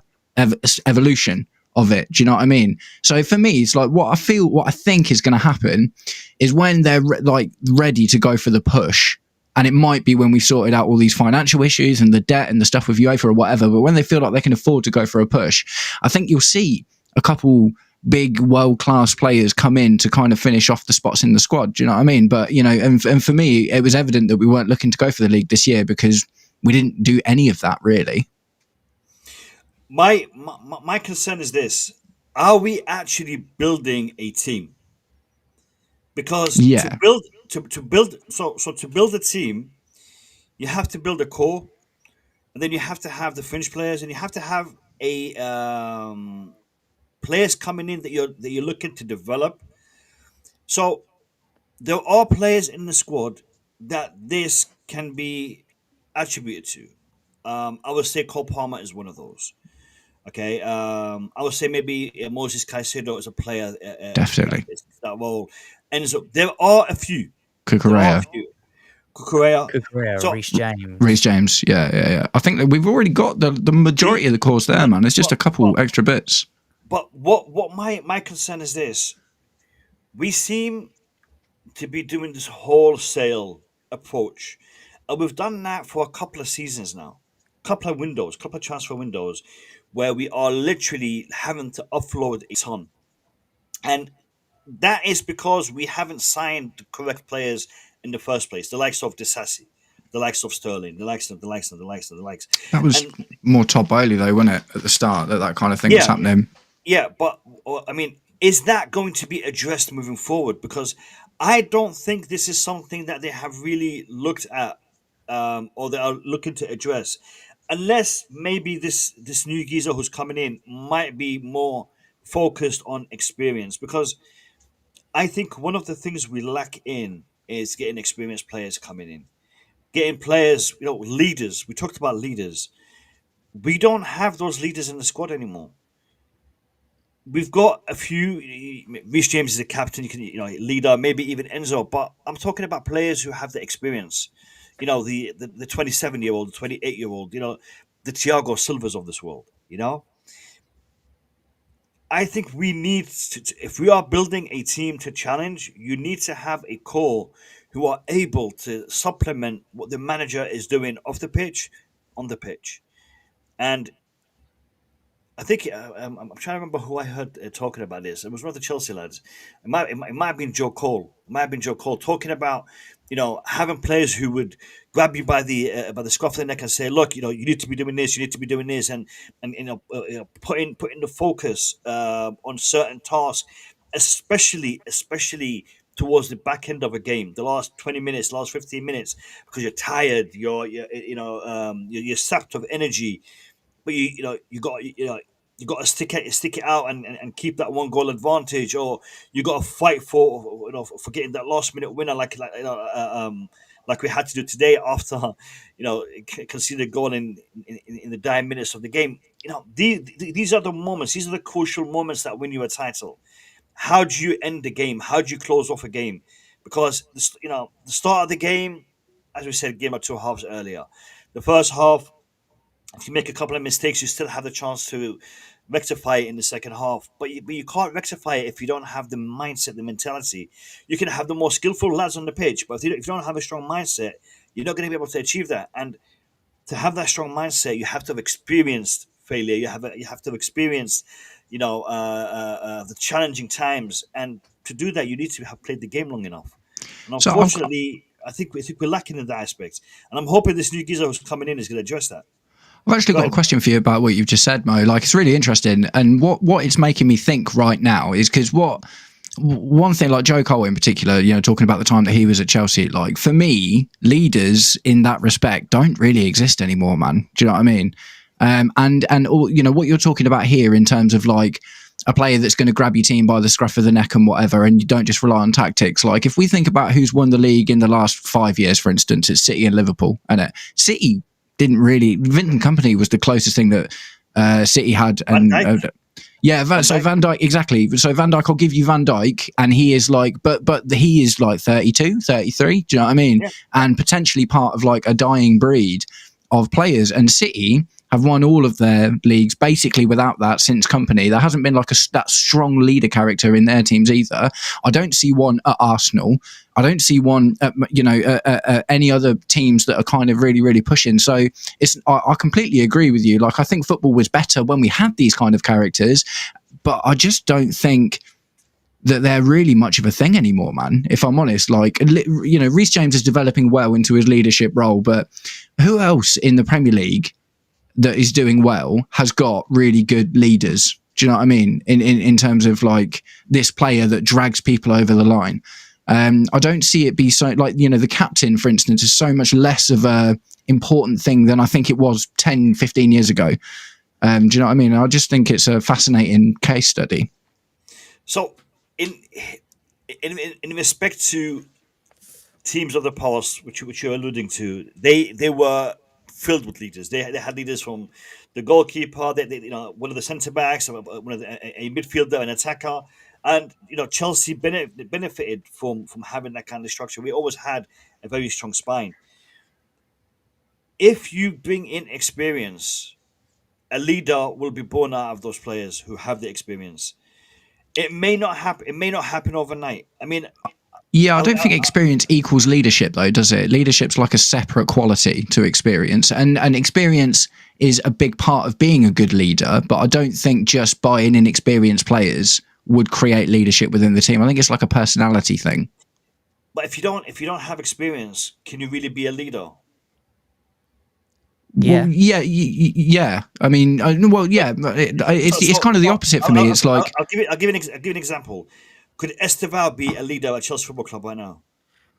evolution of it. Do you know what I mean? So for me, it's like what I think is going to happen is when they're ready to go for the push. And it might be when we've sorted out all these financial issues and the debt and the stuff with UEFA or whatever. But when they feel like they can afford to go for a push, I think you'll see a couple big world-class players come in to kind of finish off the spots in the squad. Do you know what I mean? But, you know, and for me, it was evident that we weren't looking to go for the league this year because we didn't do any of that, really. My concern is this. Are we actually building a team? Because to build a team, you have to build a core, and then you have to have the fringe players, and you have to have a players coming in that you're looking to develop. So there are players in the squad that this can be attributed to. I would say Cole Palmer is one of those. Okay, I would say maybe Moses Caicedo is a player. Definitely. That role. And so there are a few. Cucurella, so, Reece James. Yeah. I think that we've already got the majority of the course there, man. It's just a couple extra bits. But what my concern is this. We seem to be doing this wholesale approach. And we've done that for a couple of seasons now. Couple of transfer windows where we are literally having to offload a ton. And that is because we haven't signed the correct players in the first place. The likes of Disasi, the likes of Sterling, the likes. That was more Todd Bailey though, wasn't it, at the start, that kind of thing was happening? Yeah, but I mean, is that going to be addressed moving forward? Because I don't think this is something that they have really looked at or they are looking to address. Unless maybe this new geezer who's coming in might be more focused on experience. Because I think one of the things we lack in is getting experienced players coming in. Getting players, leaders. We talked about leaders. We don't have those leaders in the squad anymore. We've got a few. Reece James is a captain, leader, maybe even Enzo. But I'm talking about players who have the experience. The 27-year-old, the 28-year-old, the Thiago Silvas of this world, I think we need to, if we are building a team to challenge, you need to have a core who are able to supplement what the manager is doing off the pitch, on the pitch. And I think I'm trying to remember who I heard talking about this. It was one of the Chelsea lads. It might have been Joe Cole. Talking about having players who would grab you by the scruff of the neck and say, "Look, you need to be doing this. You need to be doing this," and putting the focus on certain tasks, especially towards the back end of a game, the last 20 minutes, last 15 minutes, because you're tired, you're sapped of energy. But you got to stick it out and keep that one goal advantage, or you got to fight for getting that last minute winner, like we had to do today after conceded a goal in the dying minutes of the game. These are the moments. These are the crucial moments that win you a title. How do you end the game? How do you close off a game? Because the start of the game, as we said, game of two halves earlier. The first half, if you make a couple of mistakes, you still have the chance to rectify it in the second half. But you can't rectify it if you don't have the mindset, the mentality. You can have the more skillful lads on the pitch, but if you don't have a strong mindset, you're not going to be able to achieve that. And to have that strong mindset, you have to have experienced failure. You have to have experienced, the challenging times. And to do that, you need to have played the game long enough. And unfortunately, I think we're lacking in that aspect. And I'm hoping this new geezer who's coming in is going to address that. I've actually got a question for you about what you've just said, Mo. Like, it's really interesting. And what it's making me think right now is because one thing, like Joe Cole in particular, talking about the time that he was at Chelsea, like, for me, leaders in that respect don't really exist anymore, man. Do you know what I mean? And all, what you're talking about here in terms of like a player that's going to grab your team by the scruff of the neck and whatever, and you don't just rely on tactics. Like, if we think about who's won the league in the last 5 years, for instance, it's City and Liverpool, and City didn't really. Vincent Kompany was the closest thing that City had, and Van Dijk, exactly. So Van Dijk, I'll give you Van Dijk, and he is like, but he is like 32, 33. Do you know what I mean? Yeah. And potentially part of like a dying breed of players. And City have won all of their leagues basically without that since Company. There hasn't been like that strong leader character in their teams either. I don't see one at Arsenal. I don't see one at, any other teams that are kind of really, really pushing. So I completely agree with you. Like, I think football was better when we had these kind of characters, but I just don't think that they're really much of a thing anymore, man. If I'm honest, like, Reece James is developing well into his leadership role, but who else in the Premier League that is doing well has got really good leaders? Do you know what I mean? In terms of like this player that drags people over the line. I don't see it be so like, the captain, for instance, is so much less of a important thing than I think it was 10, 15 years ago. Do you know what I mean? I just think it's a fascinating case study. So in respect to teams of the past, which you're alluding to, they were filled with leaders. They had leaders from the goalkeeper, one of the centre backs, one of a midfielder, an attacker, and Chelsea benefited from having that kind of structure. We always had a very strong spine. If you bring in experience, a leader will be born out of those players who have the experience. It may not happen. It may not happen overnight. I mean, yeah, I don't think experience equals leadership, though, does it? Leadership's like a separate quality to experience, and experience is a big part of being a good leader. But I don't think just buying in experienced players would create leadership within the team. I think it's like a personality thing. But if you don't have experience, can you really be a leader? Yeah. Well, yeah. I mean, it's kind of the opposite for me. It's like I'll give an example. Could Estevao be a leader at Chelsea Football Club right now?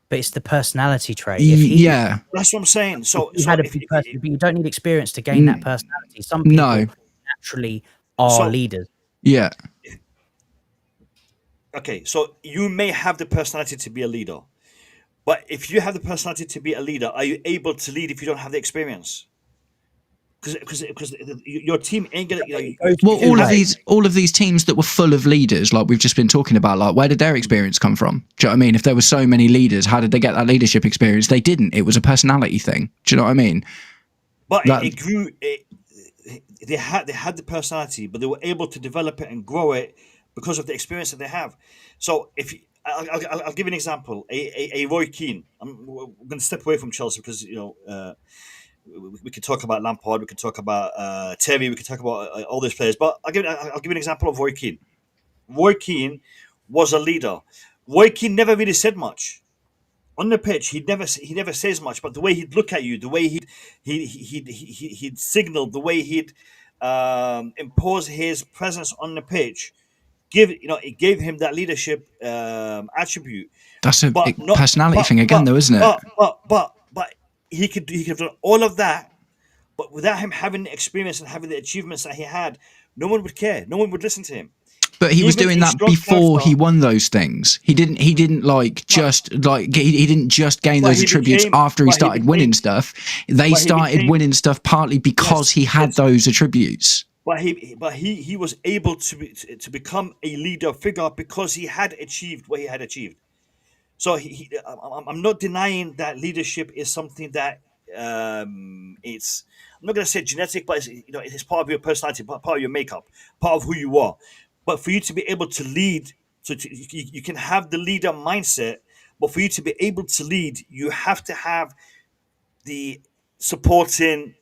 But it's the personality trait. Yeah, that's what I'm saying. So but you don't need experience to gain that personality. Some people naturally are leaders. Yeah. Okay, so you may have the personality to be a leader, but if you have the personality to be a leader, are you able to lead if you don't have the experience? Because your team ain't gonna. All of these teams that were full of leaders, like we've just been talking about, like where did their experience come from? Do you know what I mean? If there were so many leaders, how did they get that leadership experience? They didn't. It was a personality thing. Do you know what I mean? But it grew. They had the personality, but they were able to develop it and grow it because of the experience that they have. So I'll give you an example. A Roy Keane. We're going to step away from Chelsea because we could talk about Lampard, we could talk about Terry, we could talk about all these players. But I'll give you an example of Roy Keane. Roy Keane was a leader. Roy Keane never really said much on the pitch. He never says much, but the way he'd look at you, the way he'd signal, the way he'd impose his presence on the pitch, it gave him that leadership attribute. That's a personality thing again, though, isn't it? But he could have done all of that, but without him having the experience and having the achievements that he had, no one would care. No one would listen to him. But he was doing that before he won those things. He didn't just gain those attributes after he started winning stuff. They started winning stuff partly because he had those attributes. But he was able to become a leader figure because he had achieved what he had achieved. So I'm not denying that leadership is something that it's, I'm not going to say genetic, but it's part of your personality, part of your makeup, part of who you are. But for you to be able to lead, you can have the leader mindset, but for you to be able to lead, you have to have the supporting.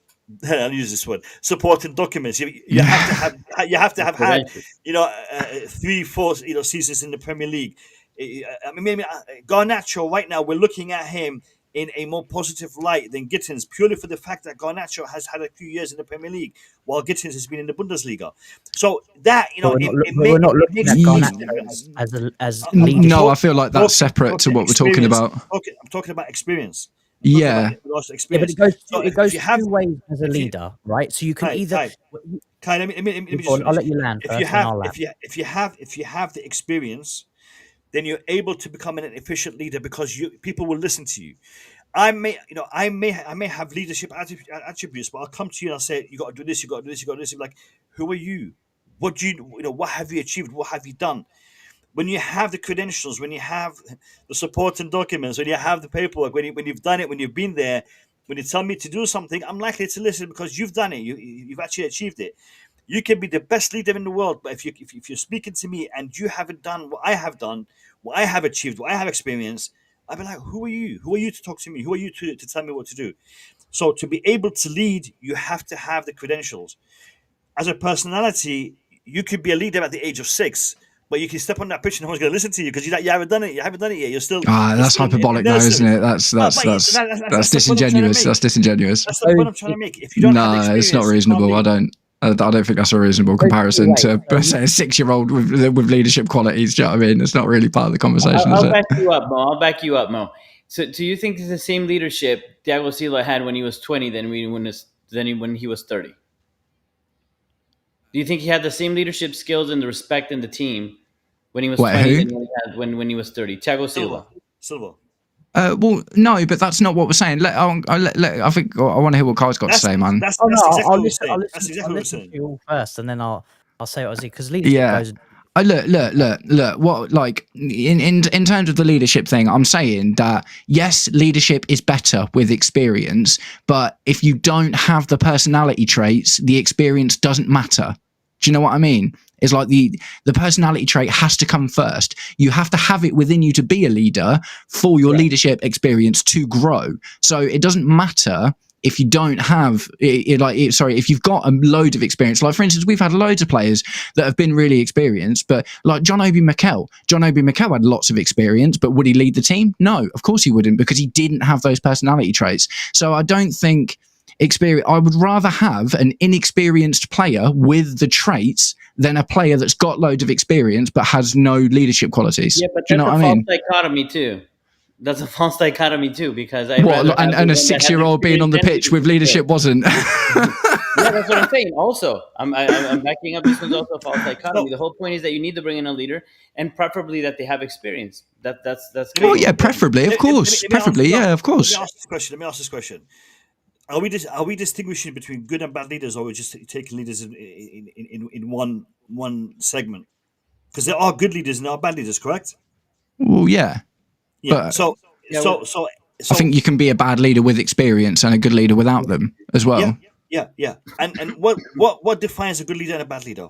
I'll use this word. Supporting documents. You have to have had 3-4 seasons in the Premier League. I mean, maybe Garnacho right now, we're looking at him in a more positive light than Gittins, purely for the fact that Garnacho has had a few years in the Premier League, while Gittins has been in the Bundesliga. So that we're not looking at Garnacho as leadership. No, I feel like that's separate to what we're talking about. I'm talking about experience. Yeah, but it goes two ways as a leader, right? So you can either. I'll let you land first. If you have the experience, then you're able to become an efficient leader because people will listen to you. I may have leadership attributes, but I'll come to you and I'll say, you got to do this, you got to do this, you got to do this. You're like, who are you? What what have you achieved? What have you done? When you have the credentials, when you have the supporting documents, when you have the paperwork, when you've done it, when you've been there, when you tell me to do something, I'm likely to listen because you've done it. You've actually achieved it. You can be the best leader in the world, but if you're speaking to me and you haven't done what I have done, what I have achieved, what I have experienced, I'd be like, who are you? Who are you to talk to me? Who are you to tell me what to do? So to be able to lead, you have to have the credentials. As a personality, you could be a leader at the age of 6, but you can step on that pitch and no one's going to listen to you because you haven't done it. You haven't done it yet. You're still. That's still hyperbolic, in though, isn't nursery. it? That's the point I'm disingenuous. trying That's disingenuous. That's the point I'm trying to make. If you don't have No, experience, it's not you can't reasonable. lead. I don't think that's a reasonable comparison to say a 6-year-old with leadership qualities. Do you know what I mean? It's not really part of the conversation. I'll back you up, Mo. I'll back you up, Mo. So, do you think it's the same leadership Thiago Silva had when he was 20 than when he was 30? Do you think he had the same leadership skills and the respect in the team when he was 20 than when he had when he was 30? Thiago Silva. Well, no, but that's not what we're saying. I think I want to hear what Kyle's got to say, man. That's exactly what we're saying. That's exactly I'll what we're listen saying. to you all first, and then I'll say what I see because leadership goes. Look. What, like, in terms of the leadership thing, I'm saying that yes, leadership is better with experience, but if you don't have the personality traits, the experience doesn't matter. Do you know what I mean? It's like the personality trait has to come first. You have to have it within you to be a leader for your leadership experience to grow. So it doesn't matter if you don't have if you've got a load of experience. Like, for instance, we've had loads of players that have been really experienced, but like John Obi Mikel had lots of experience, but would he lead the team? No, of course he wouldn't, because he didn't have those personality traits. So I don't think I would rather have an inexperienced player with the traits than a player that's got loads of experience but has no leadership qualities. Yeah, but do you know what I mean? Dichotomy too. That's a false dichotomy too, because and a 6-year-old being on the pitch with leadership wasn't. Yeah, that's what I'm saying. Also, I'm backing up. This one's also a false dichotomy. The whole point is that you need to bring in a leader, and preferably that they have experience. That's. Oh yeah, preferably, of course. Preferably, yeah, of course. Let me ask this question. Are we distinguishing between good and bad leaders, or are we just taking leaders in one segment? Because there are good leaders and there are bad leaders, correct? Well, yeah. Yeah. So I think you can be a bad leader with experience and a good leader without them as well. Yeah. And what defines a good leader and a bad leader?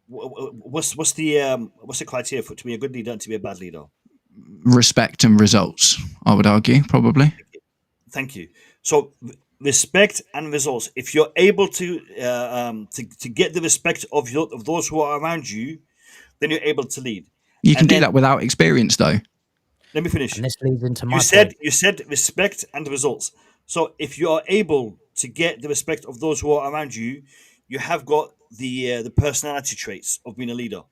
What's the criteria for to be a good leader and to be a bad leader? Respect and results, I would argue, probably. Thank you. So respect and results. If you're able to get the respect of those who are around you, then you're able to lead. You can do that without experience, though. Let me finish. And this leads into my You said respect and results. So if you are able to get the respect of those who are around you, you have got the personality traits of being a leader.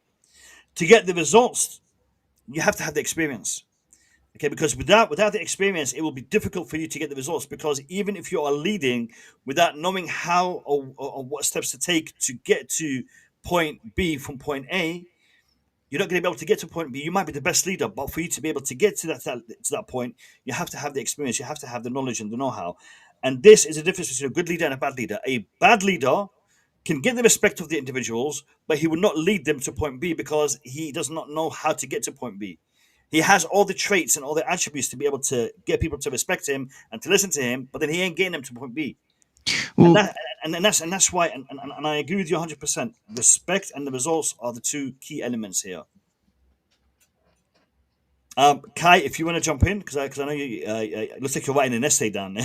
To get the results, you have to have the experience. Okay, because without the experience, it will be difficult for you to get the results. Because even if you are leading without knowing how or what steps to take to get to point B from point A, you're not going to be able to get to point B. You might be the best leader, but for you to be able to get to that point, you have to have the experience. You have to have the knowledge and the know-how. And this is the difference between a good leader and a bad leader. A bad leader can get the respect of the individuals, but he will not lead them to point B because he does not know how to get to point B. He has all the traits and all the attributes to be able to get people to respect him and to listen to him, but then he ain't getting them to point B. Well, and that's why, and I agree with you 100%. Respect and the results are the two key elements here. Kai, if you want to jump in, because I know you, it looks like you're writing an essay down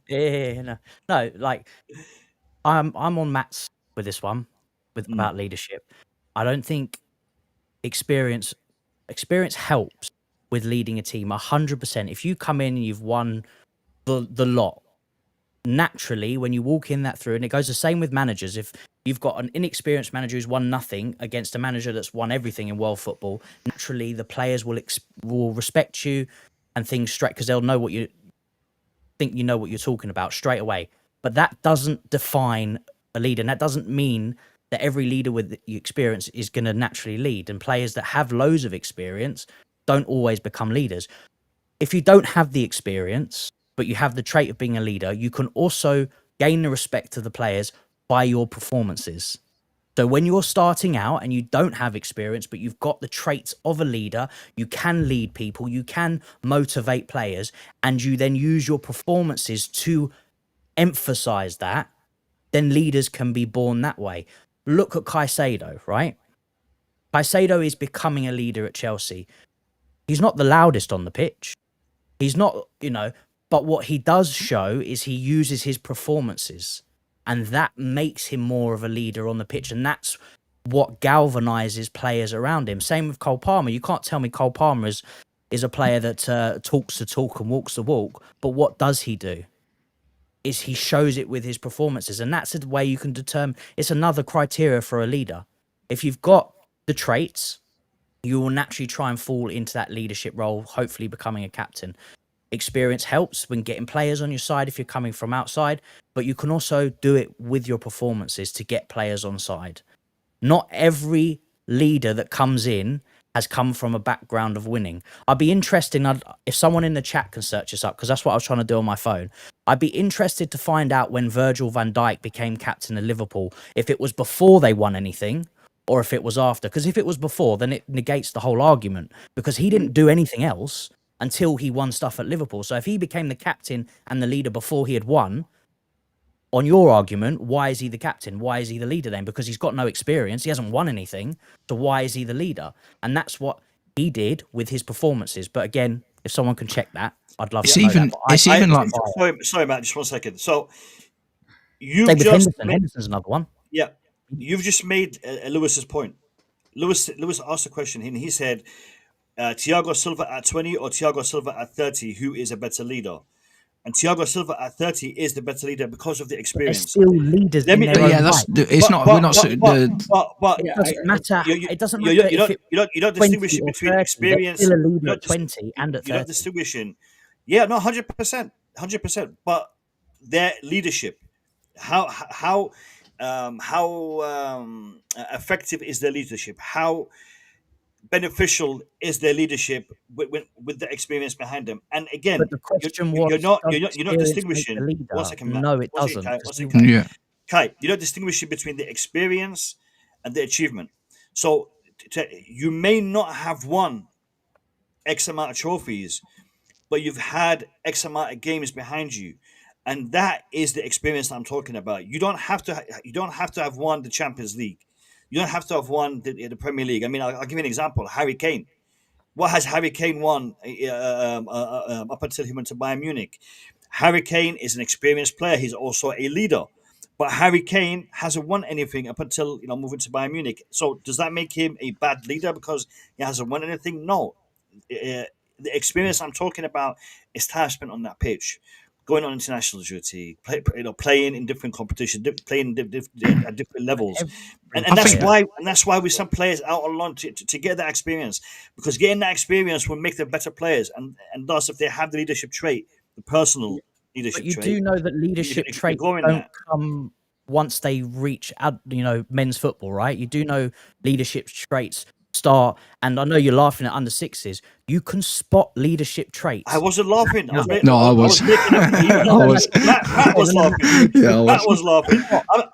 there. No, like I'm on Matt's with this one about leadership. I don't think experience helps with leading a team 100%. If you come in and you've won the lot, naturally when you walk in that through, and it goes the same with managers. If you've got an inexperienced manager who's won nothing against a manager that's won everything in world football, naturally the players will respect you and things straight, because they'll know what you think, you know what you're talking about straight away. But that doesn't define a leader, and that doesn't mean that every leader with experience is going to naturally lead, and players that have loads of experience don't always become leaders. If you don't have the experience, but you have the trait of being a leader, you can also gain the respect of the players by your performances. So when you're starting out and you don't have experience, but you've got the traits of a leader, you can lead people, you can motivate players, and you then use your performances to emphasize that, then leaders can be born that way. Look at Caicedo, right? Caicedo is becoming a leader at Chelsea. He's not the loudest on the pitch. He's not, but what he does show is he uses his performances, and that makes him more of a leader on the pitch, and that's what galvanizes players around him. Same with Cole Palmer. You can't tell me Cole Palmer is a player that talks the talk and walks the walk, but what does he do? Is he shows it with his performances, and that's the way you can determine. It's another criteria for a leader. If you've got the traits, you will naturally try and fall into that leadership role, hopefully becoming a captain. Experience helps when getting players on your side if you're coming from outside, but you can also do it with your performances to get players on side. Not every leader that comes in has come from a background of winning. I'd be interested, if someone in the chat can search this up, because that's what I was trying to do on my phone. I'd be interested to find out when Virgil van Dijk became captain of Liverpool, if it was before they won anything or if it was after. Because if it was before, then it negates the whole argument, because he didn't do anything else until he won stuff at Liverpool. So if he became the captain and the leader before he had won, on your argument, why is he the captain? Why is he the leader then? Because he's got no experience. He hasn't won anything. So why is he the leader? And that's what he did with his performances. But again, if someone can check that, I'd love to know that. Sorry, Matt, just 1 second. So you've just Henderson's another one. Yeah, you've just made Lewis's point. Lewis asked a question and he said, Thiago Silva at 20 or Thiago Silva at 30, who is a better leader? And Thiago Silva at 30 is the better leader because of the experience. They're still leaders. It doesn't matter. It doesn't matter. You're not distinguishing between experience. Still a leader at 20 and at 30. You're not distinguishing. Yeah, no, 100%. But their leadership, how effective is their leadership? How beneficial is their leadership with the experience behind them? And again, but the question you're not distinguishing. 1 second, Matt. No, it doesn't. Kai, you're not distinguishing between the experience and the achievement. So you may not have won X amount of trophies, but you've had X amount of games behind you, and that is the experience that I'm talking about. You don't have to have won the Champions League. You don't have to have won the Premier League. I mean, I'll give you an example. Harry Kane. What has Harry Kane won up until he went to Bayern Munich? Harry Kane is an experienced player. He's also a leader. But Harry Kane hasn't won anything up until moving to Bayern Munich. So does that make him a bad leader because he hasn't won anything? No. The experience I'm talking about is time spent on that pitch, going on international duty, playing in different competitions, playing at different levels, and that's why we send players out on loan to get that experience, because getting that experience will make them better players, and thus if they have the leadership trait, the personal leadership trait. But you do know that leadership traits don't come once they reach men's football, right? You do know leadership traits start, and I know you're laughing at under sixes. You can spot leadership traits. I wasn't laughing. I was. Matt was laughing. Matt was laughing.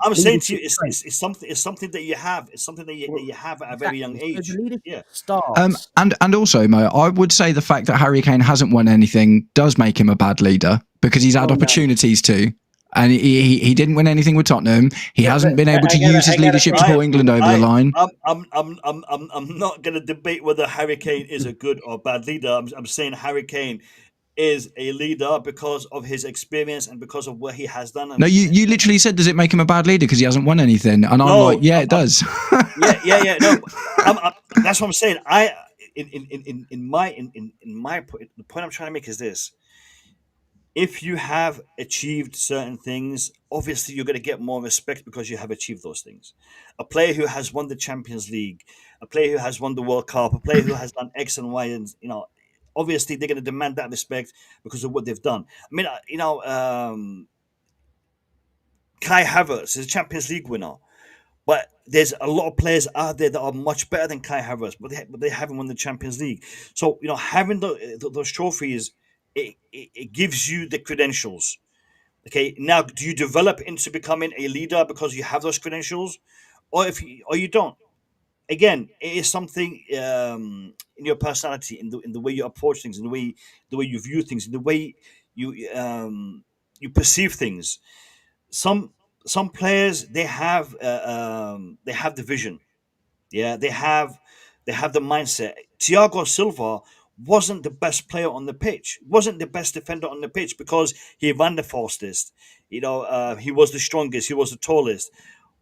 I'm saying to you, it's something that you have. It's something that you have at a very young age. Yeah. Starts. And also, Mo, I would say the fact that Harry Kane hasn't won anything does make him a bad leader, because he's had opportunities to. And he didn't win anything with Tottenham. He hasn't been able to use his leadership to pull England over the line. I'm not going to debate whether Harry Kane is a good or bad leader. I'm saying Harry Kane is a leader because of his experience and because of what he has done. No, you literally said, does it make him a bad leader because he hasn't won anything? And I'm like, yeah, it does. Yeah. No, that's what I'm saying. The point I'm trying to make is this. If you have achieved certain things, obviously you're going to get more respect because you have achieved those things. A player who has won the Champions League, a player who has won the World Cup, a player who has done X and Y, and obviously they're going to demand that respect because of what they've done. I mean, Kai Havertz is a Champions League winner, but there's a lot of players out there that are much better than Kai Havertz, but they haven't won the Champions League. So having those trophies, it gives you the credentials. Okay, now do you develop into becoming a leader because you have those credentials, or you don't. Again, it is something in your personality, in the way you approach things, in the way you view things, in the way you perceive things. Some some players they have the vision. Yeah, they have the mindset. Thiago Silva wasn't the best player on the pitch, wasn't the best defender on the pitch because he ran the fastest. He was the strongest, he was the tallest,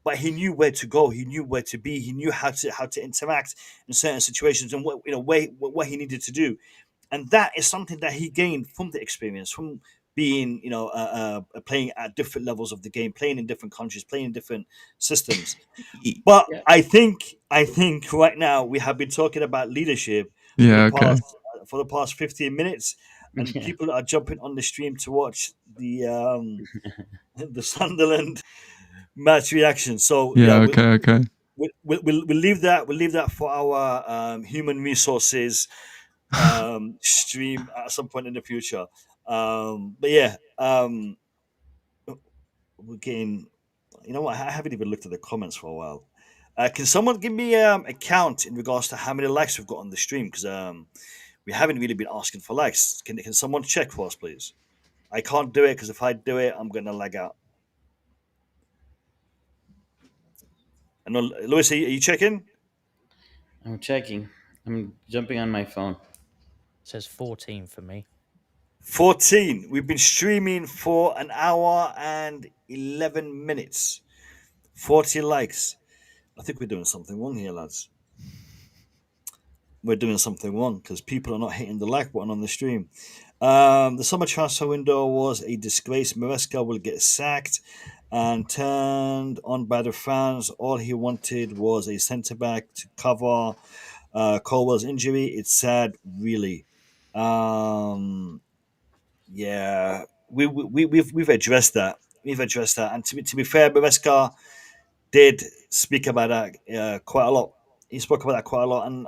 but he knew where to go, he knew where to be, he knew how to interact in certain situations and what he needed to do, and that is something that he gained from the experience, from being playing at different levels of the game, playing in different countries, playing in different systems. But Yeah. I think right now we have been talking about leadership for the Yeah. Okay. past 15 minutes, and Yeah. people are jumping on the stream to watch the the Sunderland match reaction. So Yeah. yeah, Okay. Okay. we'll leave that. We'll leave that for our human resources stream at some point in the future. But yeah, we're getting. You know what? I haven't even looked at the comments for a while. Can someone give me a count in regards to how many likes we've got on the stream? Because we haven't really been asking for likes. Can someone check for us, please? I can't do it because if I do it, I'm gonna lag out. I know, Lewis, are you checking? I'm checking. I'm jumping on my phone. says 14 for me. 14. We've been streaming for an hour and 11 minutes. 40 likes. I think we're doing something wrong here, lads. We're doing something wrong because people are not hitting the like button on the stream. The summer transfer window was a disgrace. Maresca will get sacked and turned on by the fans. All he wanted was a centre back to cover Colwell's injury. It's sad, really. Yeah, we've addressed that. We've addressed that, and to be fair, Maresca did speak about that quite a lot. He spoke about that quite a lot, and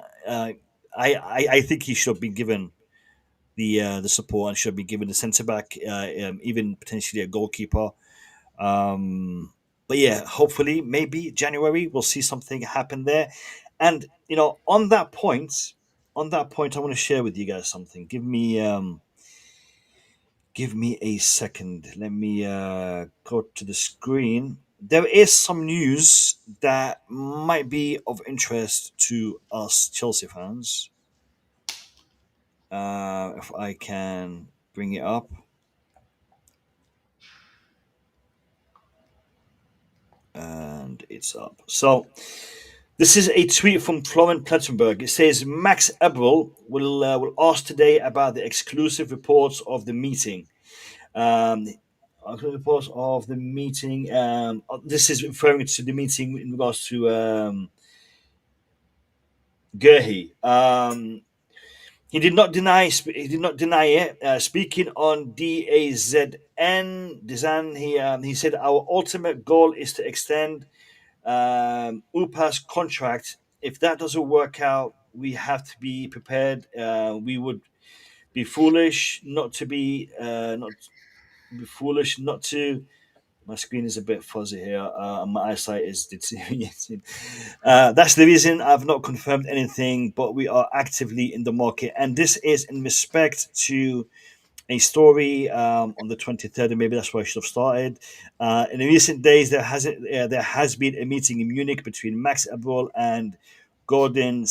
I think he should have been given the support and should have been given the centre back, even potentially a goalkeeper. But yeah, hopefully, maybe January we'll see something happen there. And on that point, I want to share with you guys something. Give me a second. Let me go to the screen. There is some news that might be of interest to us Chelsea fans. If I can bring it up. And it's up. So, this is a tweet from Florian Plettenberg. It says Max Eberl will ask today about the exclusive reports of the meeting. Reports of the meeting. This is referring to the meeting in regards to Gerhi. He did not deny. He did not deny it. Speaking on DAZN, he said our ultimate goal is to extend Upa's contract. If that doesn't work out, we have to be prepared. We would be foolish not to be not be foolish not to. My screen is a bit fuzzy here, and my eyesight is deteriorating. That's the reason I've not confirmed anything, but we are actively in the market, and this is in respect to a story on the 23rd, and maybe that's where I should have started. In the recent days, there has been a meeting in Munich between Max Eberl and Gordon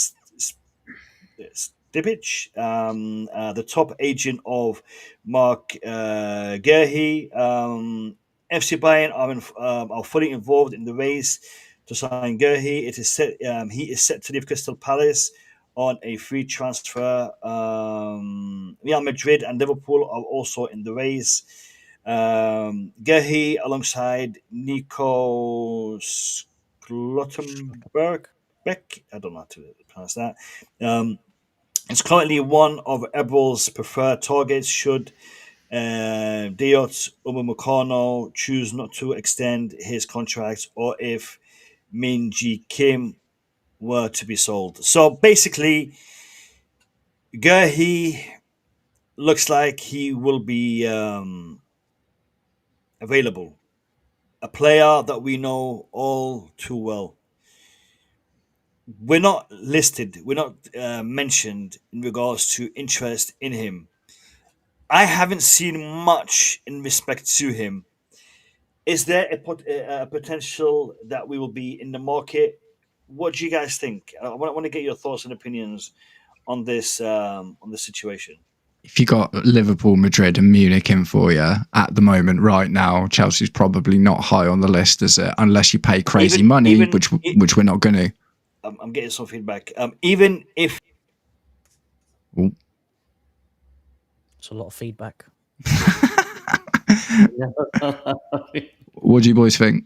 Stipic, the top agent of Mark Gerhi. FC Bayern are fully involved in the race to sign Gerhi. It is set. He is set to leave Crystal Palace on a free transfer. Real Madrid and Liverpool are also in the race. Gerhi alongside Nico Schlottenberg. I don't know how to pronounce that. It's currently one of Eberl's preferred targets should Diot Upamecano choose not to extend his contract or if Min Ji Kim were to be sold. So basically, Gerhi looks like he will be available. A player that we know all too well. we're not listed, we're not mentioned in regards to interest in him. I haven't seen much in respect to him. Is there a potential that we will be in the market? What do you guys think? I want to get your thoughts and opinions on this situation. If you got Liverpool, Madrid, and Munich in for you at the moment, right now, Chelsea's probably not high on the list, is it? Unless you pay crazy money, which we're not going to. I'm getting some feedback. Even if Ooh. It's a lot of feedback. What do you boys think?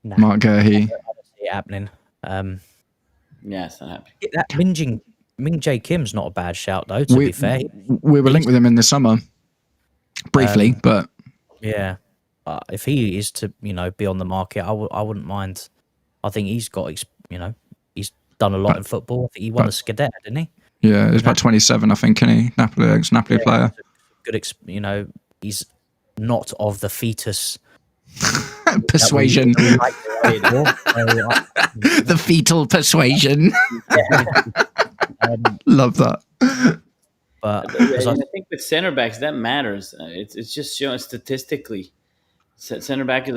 Nah, Mark Gurhey. I don't see it happening. Yeah, it's not happening. That Ming Jae Kim's not a bad shout, though, to be fair. We were linked with him in the summer. Briefly, but... Yeah. If he is to, be on the market, I wouldn't mind. I think he's got, he's done a lot in football. I think he won a Scudetto, didn't he? Yeah, he's about 27, I think, isn't he? Napoli player. Good, he's not of the fetus persuasion. The fetal persuasion. Love that. But I think with center backs that matters. It's just statistically, center back is